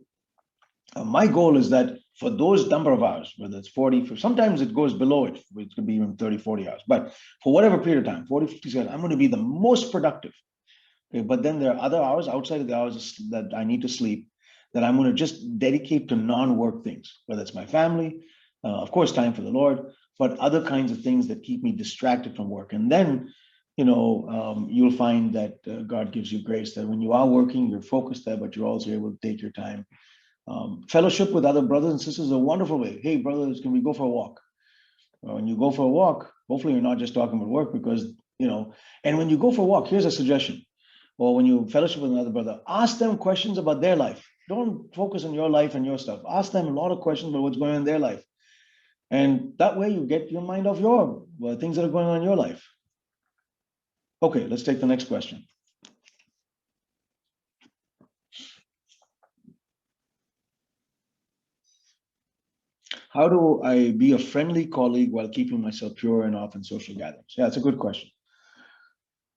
My goal is that for those number of hours, whether it's 40, sometimes it goes below it, it could be even 30, 40 hours. But for whatever period of time, 40, 50 hours, I'm going to be the most productive. Okay, but then there are other hours outside of the hours that I need to sleep that I'm going to just dedicate to non-work things, whether it's my family, of course, time for the Lord, but other kinds of things that keep me distracted from work. And then, you'll find that God gives you grace that when you are working, you're focused there, but you're also able to take your time. Fellowship with other brothers and sisters is a wonderful way. Hey, brothers, can we go for a walk? When you go for a walk, hopefully you're not just talking about work because, and when you go for a walk, here's a suggestion. Or when you fellowship with another brother, ask them questions about their life. Don't focus on your life and your stuff. Ask them a lot of questions about what's going on in their life. And that way you get your mind off things that are going on in your life. Okay, let's take the next question. How do I be a friendly colleague while keeping myself pure and off in social gatherings? Yeah, it's a good question.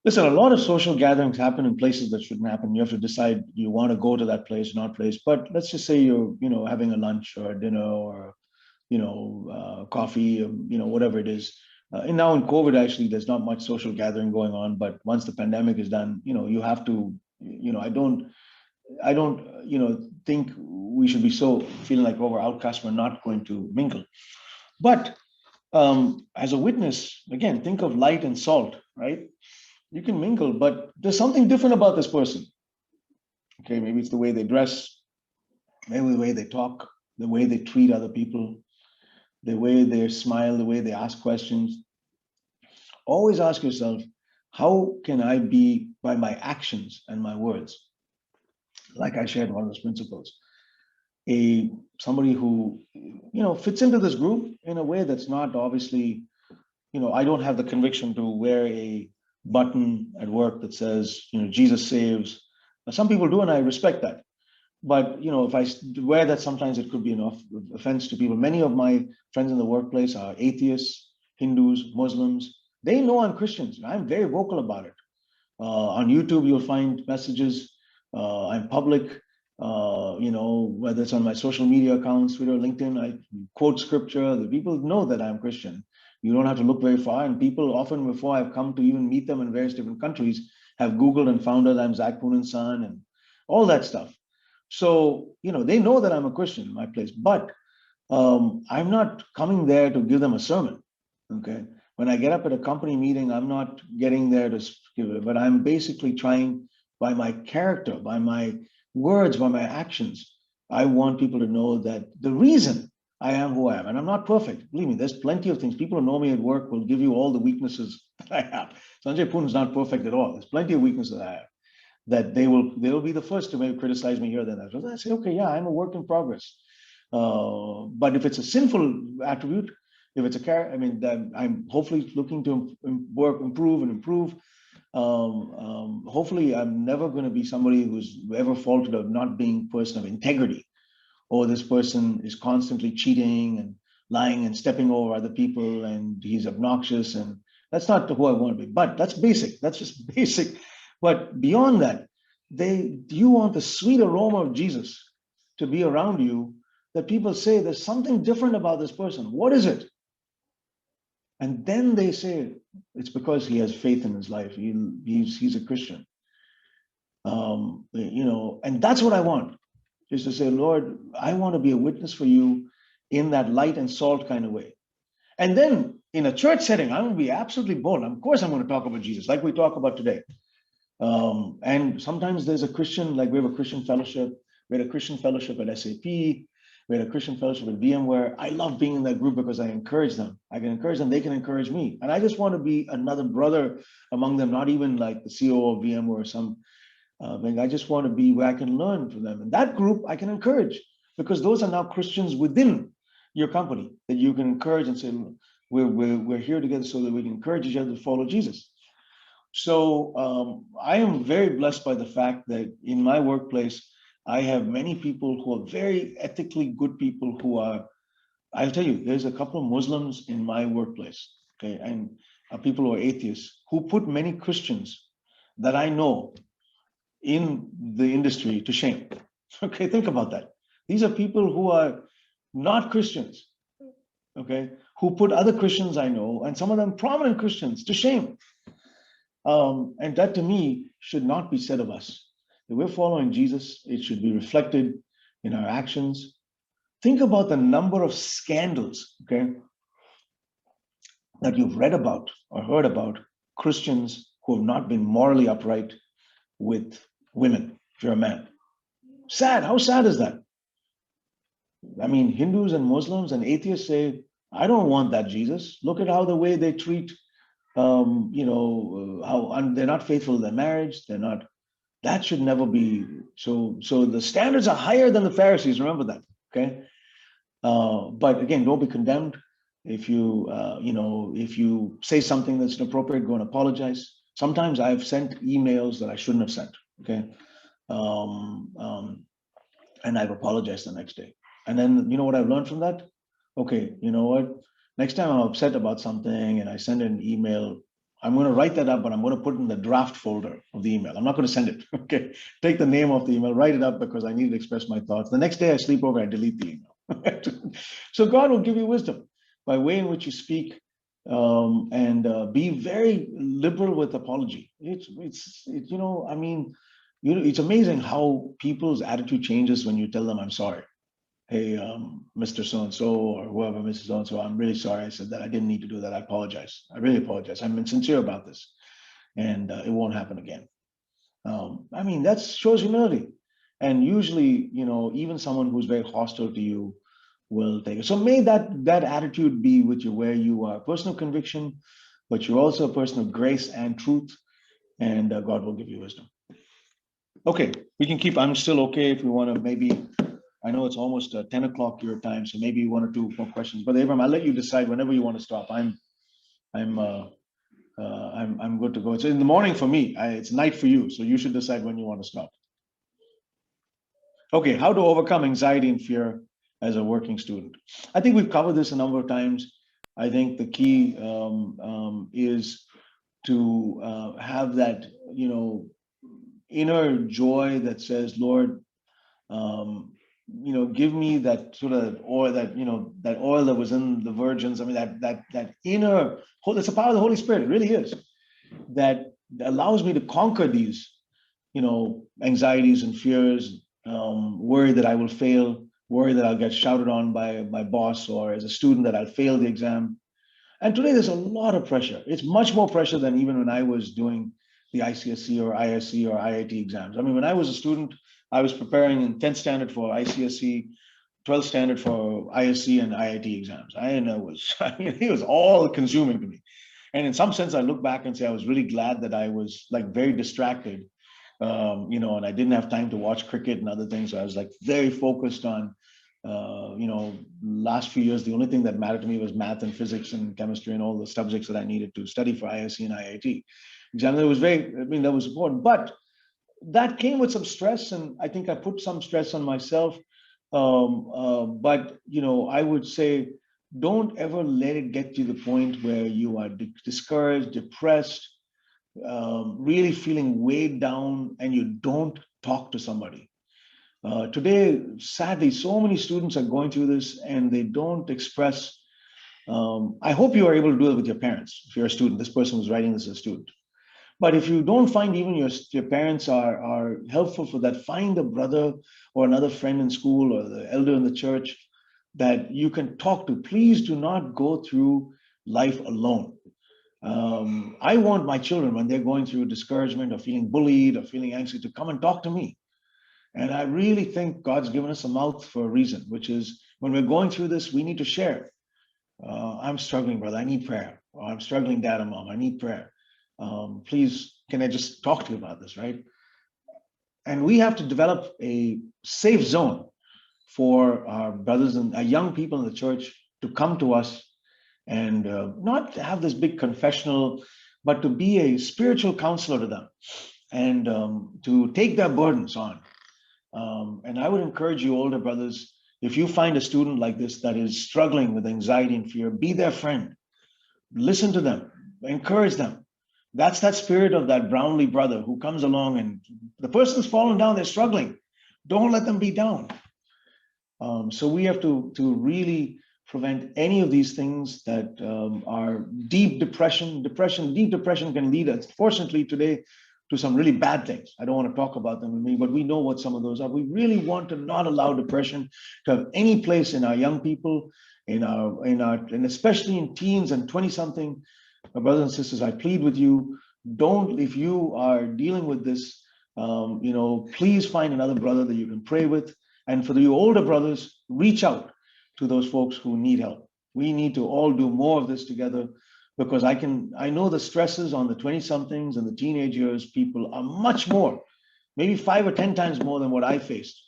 Listen, a lot of social gatherings happen in places that shouldn't happen. You have to decide you want to go to that place, not place. But let's just say you're, having a lunch or a dinner or, coffee, whatever it is. And now in COVID, actually, there's not much social gathering going on. But once the pandemic is done, you have to, I don't, think we should be so feeling like we're outcast. We're not going to mingle. But as a witness, again, think of light and salt, right? You can mingle, but there's something different about this person. Okay, maybe it's the way they dress, maybe the way they talk, the way they treat other people, the way they smile, the way they ask questions. Always ask yourself, how can I be by my actions and my words? Like I shared one of those principles, somebody who fits into this group in a way that's not obviously, I don't have the conviction to wear a button at work that says, Jesus saves. Some people do, and I respect that. But if I wear that, sometimes it could be an offense to people. Many of my friends in the workplace are atheists, Hindus, Muslims. They know I'm Christians. I'm very vocal about it. On YouTube, you'll find messages. I'm public. Whether it's on my social media accounts, Twitter, LinkedIn, I quote scripture. The people know that I'm Christian. You don't have to look very far. And people often, before I've come to even meet them in various different countries, have Googled and found out I'm Zach Poonen's son and all that stuff. So, they know that I'm a Christian in my place, but I'm not coming there to give them a sermon. Okay. When I get up at a company meeting, I'm not getting there to give it, but I'm basically trying by my character, by my words, by my actions. I want people to know that the reason I am who I am, and I'm not perfect. Believe me, there's plenty of things. People who know me at work will give you all the weaknesses that I have. Sanjay Poonen is not perfect at all. There's plenty of weaknesses that I have that they will be the first to maybe criticize me here, then that. So I say, okay, yeah, I'm a work in progress. But if it's a sinful attribute, if it's a character, I mean, then I'm hopefully looking to improve and improve. Hopefully, I'm never going to be somebody who's ever faulted of not being a person of integrity, or this person is constantly cheating and lying and stepping over other people, and he's obnoxious, and that's not who I want to be. But that's basic. That's just basic. But beyond that, you want the sweet aroma of Jesus to be around you, that people say there's something different about this person. What is it? And then they say it's because he has faith in his life. He's a Christian. And that's what I want, is to say, Lord, I want to be a witness for you in that light and salt kind of way. And then in a church setting, I'm going to be absolutely bold. Of course, I'm going to talk about Jesus, like we talk about today. And sometimes there's a Christian, like we have a Christian fellowship. We had a Christian fellowship at SAP. We had a Christian fellowship at VMware. I love being in that group because I encourage them. I can encourage them. They can encourage me. And I just want to be another brother among them, not even like the CEO of VMware or some thing. I just want to be where I can learn from them. And that group I can encourage, because those are now Christians within your company, that you can encourage and say, we're here together so that we can encourage each other to follow Jesus. So I am very blessed by the fact that in my workplace, I have many people who are very ethically good people who are, I'll tell you, there's a couple of Muslims in my workplace, okay, and people who are atheists who put many Christians that I know in the industry to shame. Okay, think about that. These are people who are not Christians, okay, who put other Christians I know, and some of them prominent Christians, to shame. And that to me should not be said of us. If we're following Jesus, it should be reflected in our actions. Think about the number of scandals, okay, that you've read about or heard about Christians who have not been morally upright with women, if you're a man. Sad. How sad is that? I mean, Hindus and Muslims and atheists say, I don't want that Jesus. Look at how the way they treat, they're not faithful to their marriage. They're not, that should never be. So the standards are higher than the Pharisees. Remember that, okay? But again, don't be condemned. If you say something that's inappropriate, go and apologize. Sometimes I've sent emails that I shouldn't have sent, okay? And I've apologized the next day. And then, you know what I've learned from that? Okay, you know what? Next time I'm upset about something and I send an email, I'm going to write that up, but I'm going to put it in the draft folder of the email. I'm not going to send it. Okay, take the name of the email, write it up because I need to express my thoughts. The next day I sleep over, I delete the email. So God will give you wisdom by way in which you speak, and be very liberal with apology. It's amazing how people's attitude changes when you tell them, I'm sorry. Hey, Mr. So-and-so or whoever, Mrs. So-and-so, I'm really sorry I said that. I didn't need to do that. I apologize. I really apologize. I'm sincere about this, and it won't happen again. That shows humility. And usually, even someone who's very hostile to you will take it. So may that attitude be with you, where you are a person of conviction, but you're also a person of grace and truth, and God will give you wisdom. Okay, we can keep. I'm still okay if we want to maybe. I know it's almost 10 o'clock your time, so maybe one or two more questions. But Abram, I'll let you decide whenever you want to stop. I'm good to go. It's in the morning for me. It's night for you, so you should decide when you want to stop. Okay, how to overcome anxiety and fear as a working student. I think we've covered this a number of times. I think the key is to have that, inner joy that says, Lord, give me that sort of oil, that oil that was in the virgins. I mean, that inner, it's the power of the Holy Spirit. It really is, that allows me to conquer these, anxieties and fears, worry that I will fail, worry that I'll get shouted on by my boss, or as a student that I'll fail the exam. And today there's a lot of pressure. It's much more pressure than even when I was doing the ICSE or ISC or IIT exams. I mean, when I was a student, I was preparing in 10th standard for ICSE, 12th standard for ISC and IIT exams. It was all consuming to me. And in some sense, I look back and say, I was really glad that I was like very distracted, and I didn't have time to watch cricket and other things. So I was like very focused on, last few years, the only thing that mattered to me was math and physics and chemistry and all the subjects that I needed to study for ISC and IIT exam. That was important, but that came with some stress, and I think I put some stress on myself. But I would say, don't ever let it get to the point where you are discouraged, depressed, really feeling weighed down, and you don't talk to somebody. Today, sadly, so many students are going through this and they don't express. I hope you are able to do it with your parents. If you're a student, this person was writing this as a student. But if you don't find even your parents are helpful for that, find a brother or another friend in school or the elder in the church that you can talk to. Please do not go through life alone. I want my children, when they're going through discouragement or feeling bullied or feeling anxious, to come and talk to me. And I really think God's given us a mouth for a reason, which is when we're going through this, we need to share. I'm struggling, brother. I need prayer. Or I'm struggling, dad and mom. I need prayer. Please, can I just talk to you about this, right? And we have to develop a safe zone for our brothers and our young people in the church to come to us and not have this big confessional, but to be a spiritual counselor to them and to take their burdens on. And I would encourage you, older brothers, if you find a student like this that is struggling with anxiety and fear, be their friend. Listen to them, encourage them. That's that spirit of that Brownlee brother who comes along and the person's fallen down, they're struggling. Don't let them be down. So we have to really prevent any of these things that are deep depression. Deep depression can lead us, fortunately today, to some really bad things. I don't want to talk about them with me, but we know what some of those are. We really want to not allow depression to have any place in our young people, and especially in teens and 20-something. My brothers and sisters, I plead with you, don't, if you are dealing with this, please find another brother that you can pray with. And for you older brothers, reach out to those folks who need help. We need to all do more of this together, because I know the stresses on the 20-somethings and the teenage years people are much more, maybe 5 or 10 times more than what I faced.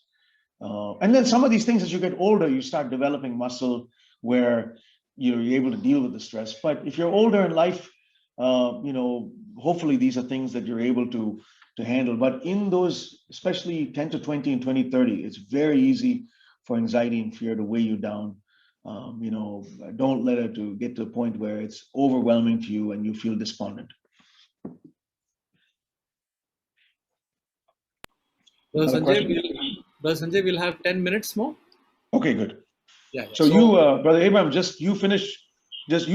And then some of these things, as you get older, you start developing muscle where you're able to deal with the stress. But if you're older in life, hopefully these are things that you're able to handle. But in those, especially 10 to 20 and 20, 30, it's very easy for anxiety and fear to weigh you down. Don't let it to get to a point where it's overwhelming to you and you feel despondent. Brother Sanjay, we'll have 10 minutes more. Okay, good. Yeah. So you, Brother Abraham, just you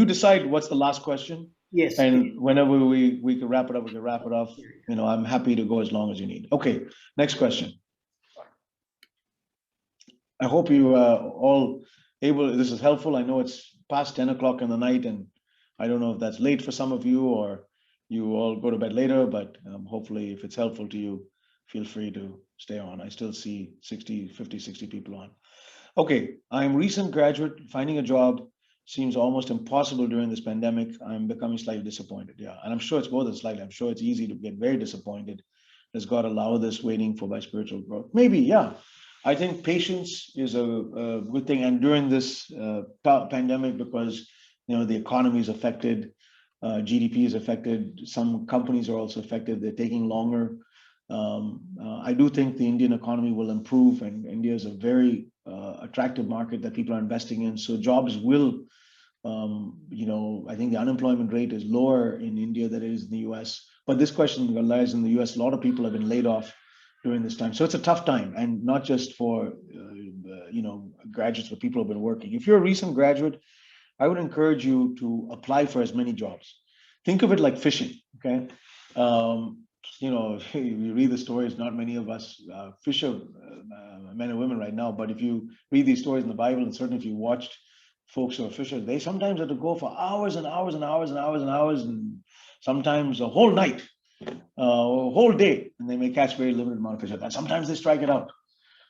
decide what's the last question. Yes. And whenever we can wrap it up, we can wrap it up. I'm happy to go as long as you need. Okay, next question. I hope you all able, this is helpful. I know it's past 10 o'clock in the night, and I don't know if that's late for some of you or you all go to bed later, but hopefully if it's helpful to you, feel free to stay on. I still see 50, 60 people on. Okay, I'm recent graduate. Finding a job seems almost impossible during this pandemic. I'm becoming slightly disappointed. Yeah, and I'm sure it's more than slightly. I'm sure it's easy to get very disappointed. Does God allow this, waiting for my spiritual growth? Maybe, yeah. I think patience is a good thing. And during this pandemic, because the economy is affected, GDP is affected, some companies are also affected. They're taking longer. I do think the Indian economy will improve, and India is a very attractive market that people are investing in. So jobs will, I think the unemployment rate is lower in India than it is in the US. But this question lies in the US. A lot of people have been laid off during this time. So it's a tough time, and not just for, graduates, but people who have been working. If you're a recent graduate, I would encourage you to apply for as many jobs. Think of it like fishing, okay? You read the stories, not many of us fisher men and women right now, but if you read these stories in the Bible, and certainly if you watched folks who are fishers, they sometimes have to go for hours and hours and hours and hours and hours, and sometimes a whole night, a whole day, and they may catch very limited amount of fish. And sometimes they strike it out.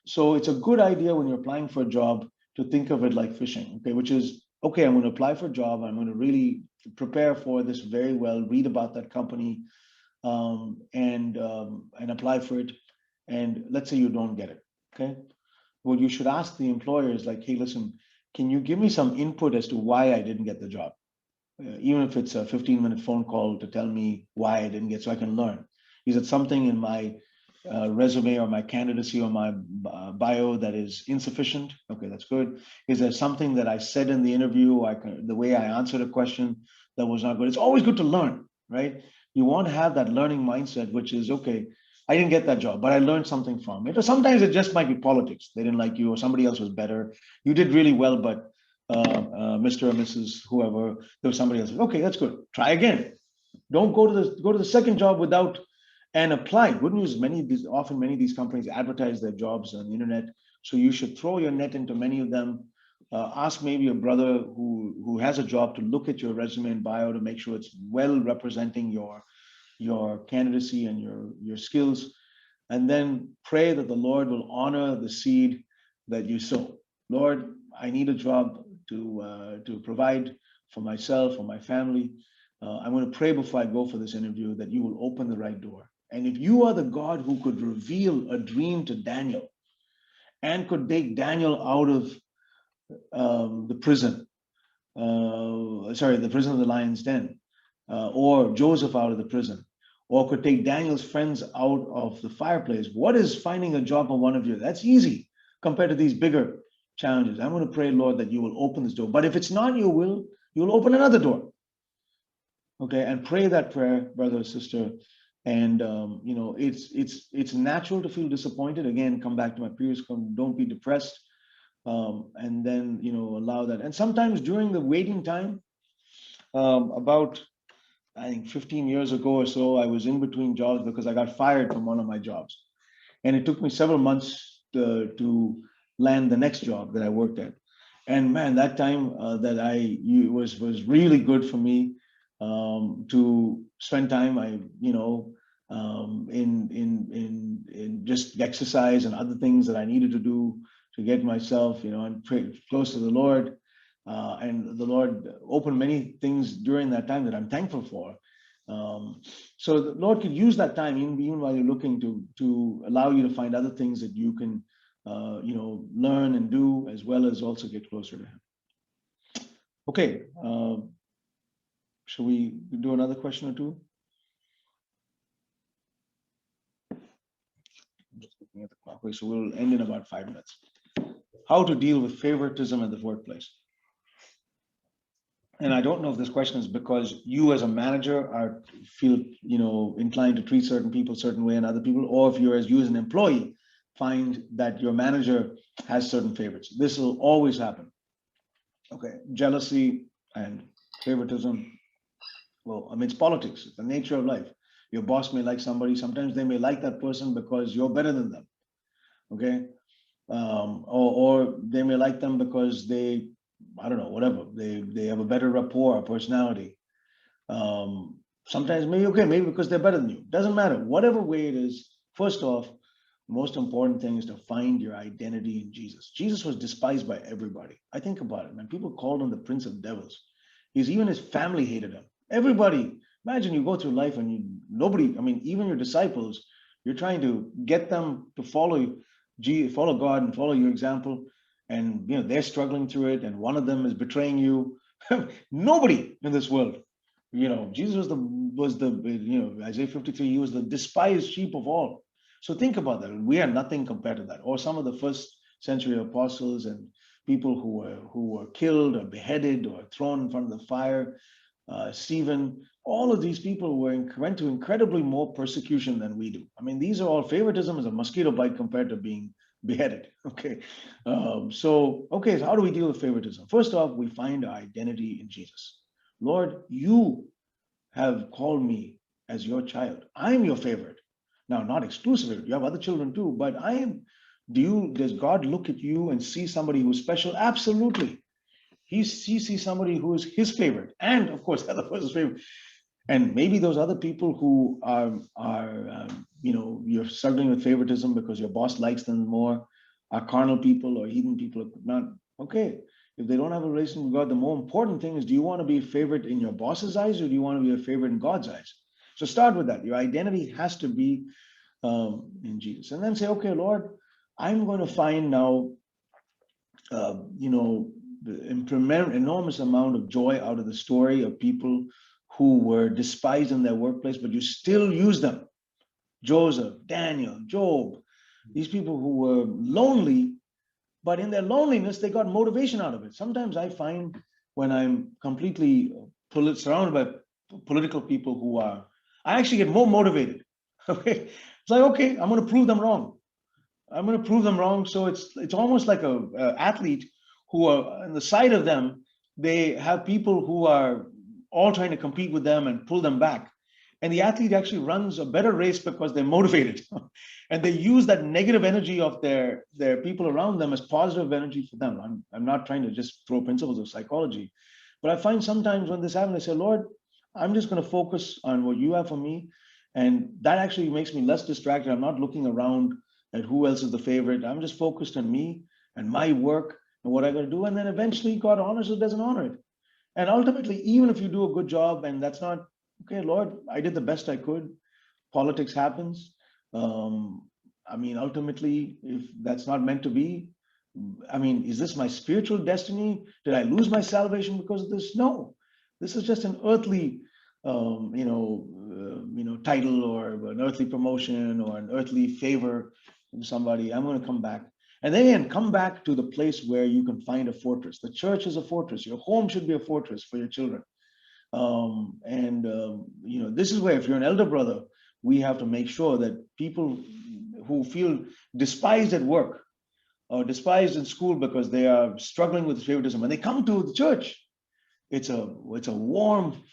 So it's a good idea when you're applying for a job to think of it like fishing, okay, which is, okay, I'm going to apply for a job. I'm going to really prepare for this very well, read about that company, and apply for it. And let's say you don't get it, okay? Well, you should ask the employers, like, hey, listen, can you give me some input as to why I didn't get the job? Even if it's a 15-minute phone call to tell me why I didn't get, so I can learn. Is it something in my resume or my candidacy or my bio that is insufficient? Okay, that's good. Is there something that I said in the interview, the way I answered a question that was not good? It's always good to learn, right? You want to have that learning mindset, which is, okay, I didn't get that job, but I learned something from it. Or sometimes it just might be politics. They didn't like you, or somebody else was better. You did really well, but Mr. or Mrs. whoever, there was somebody else. Okay, that's good. Try again. Don't go to the second job without and apply. Good news is many of these companies advertise their jobs on the internet. So you should throw your net into many of them. Ask maybe a brother who has a job to look at your resume and bio to make sure it's well representing your candidacy and your skills. And then pray that the Lord will honor the seed that you sow. Lord, I need a job to provide for myself, for my family. I'm going to pray before I go for this interview that you will open the right door. And if you are the God who could reveal a dream to Daniel and could take Daniel out of the prison, the prison of the lion's den, or Joseph out of the prison, or could take Daniel's friends out of the fireplace. What is finding a job for one of you? That's easy compared to these bigger challenges. I'm going to pray, Lord, that you will open this door. But if it's not your will, you'll open another door. Okay, and pray that prayer, brother or sister. And it's natural to feel disappointed. Again, come back to my previous comment, don't be depressed. And then allow that. And sometimes during the waiting time, about I think 15 years ago or so, I was in between jobs because I got fired from one of my jobs, and it took me several months to land the next job that I worked at. And man, that time that was really good for me to spend time. In just exercise and other things that I needed to do to get myself, and pray close to the Lord. And the Lord opened many things during that time that I'm thankful for. So the Lord could use that time, even while you're looking, to allow you to find other things that you can, learn and do, as well as also get closer to Him. Okay, shall we do another question or two? I'm just looking at the clock. Okay, so we'll end in about 5 minutes. How to deal with favoritism at the workplace. And I don't know if this question is because you as a manager feel inclined to treat certain people a certain way and other people, or if you as an employee find that your manager has certain favorites. This will always happen. Okay, jealousy and favoritism. Well, I mean, it's politics. It's the nature of life. Your boss may like somebody. Sometimes they may like that person because you're better than them. Okay, or they may like them because they, I don't know, whatever. They have a better rapport or personality. Sometimes maybe because they're better than you. Doesn't matter. Whatever way it is, first off, most important thing is to find your identity in Jesus. Jesus was despised by everybody. I think about it, man. People called him the Prince of Devils. Even his family hated him. Everybody. Imagine you go through life and nobody, I mean, even your disciples, you're trying to get them to follow God and follow your example. And they're struggling through it, and one of them is betraying you. Nobody in this world, Jesus was the Isaiah 53. He was the despised sheep of all. So think about that. We are nothing compared to that. Or some of the first century apostles and people who were killed or beheaded or thrown in front of the fire. Stephen. All of these people went to incredibly more persecution than we do. I mean, these are all, favoritism is a mosquito bite compared to being beheaded. Okay. So how do we deal with favoritism? First off, we find our identity in Jesus. Lord, you have called me as your child. I'm your favorite. Now, not exclusively, you have other children too, but does God look at you and see somebody who's special? Absolutely. He sees somebody who is his favorite, and of course, the other person's favorite. And maybe those other people who are you're struggling with favoritism because your boss likes them more, are carnal people or heathen people. Not okay. If they don't have a relationship with God, the more important thing is: do you want to be a favorite in your boss's eyes, or do you want to be a favorite in God's eyes? So start with that. Your identity has to be in Jesus, and then say, okay, Lord, I'm going to find now, the enormous amount of joy out of the story of people who were despised in their workplace, but you still use them. Joseph, Daniel, Job, these people who were lonely, but in their loneliness, they got motivation out of it. Sometimes I find when I'm completely surrounded by political people I actually get more motivated. Okay, it's like, okay, I'm going to prove them wrong. So it's almost like a athlete who are on the side of them. They have people who are all trying to compete with them and pull them back. And the athlete actually runs a better race because they're motivated. And they use that negative energy of their people around them as positive energy for them. I'm not trying to just throw principles of psychology, but I find sometimes when this happens, I say, Lord, I'm just going to focus on what you have for me. And that actually makes me less distracted. I'm not looking around at who else is the favorite. I'm just focused on me and my work and what I got to do. And then eventually God honors it, doesn't honor it. And ultimately, even if you do a good job and that's not, okay, Lord, I did the best I could. Politics happens. I mean, ultimately, if that's not meant to be, I mean, is this my spiritual destiny? Did I lose my salvation because of this? No, this is just an earthly, title or an earthly promotion or an earthly favor from somebody. I'm going to come back, and then come back to the place where you can find a fortress. The church is a fortress. Your home should be a fortress for your children. This is where, if you're an elder brother, we have to make sure that people who feel despised at work or despised in school because they are struggling with favoritism, when they come to the church, it's a warm,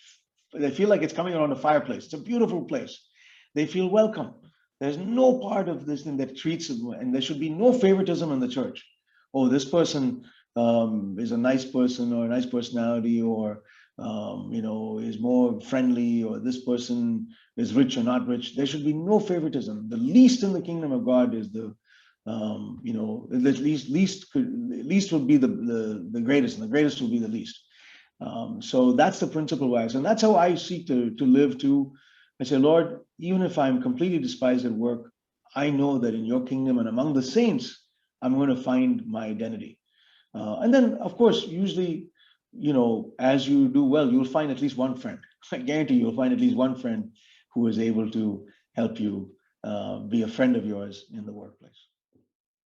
they feel like it's coming around a fireplace. It's a beautiful place. They feel welcome. There's no part of this thing that treats them, and there should be no favoritism in the church. Oh, this person is a nice person or a nice personality, or is more friendly, or this person is rich or not rich. There should be no favoritism. The least in the kingdom of God is the least will be the greatest, and the greatest will be the least. So that's the principle wise, and that's how I seek to live too. I say, Lord, even if I'm completely despised at work, I know that in your kingdom and among the saints, I'm going to find my identity. And then, of course, usually, as you do well, you'll find at least one friend. I guarantee you'll find at least one friend who is able to help you be a friend of yours in the workplace.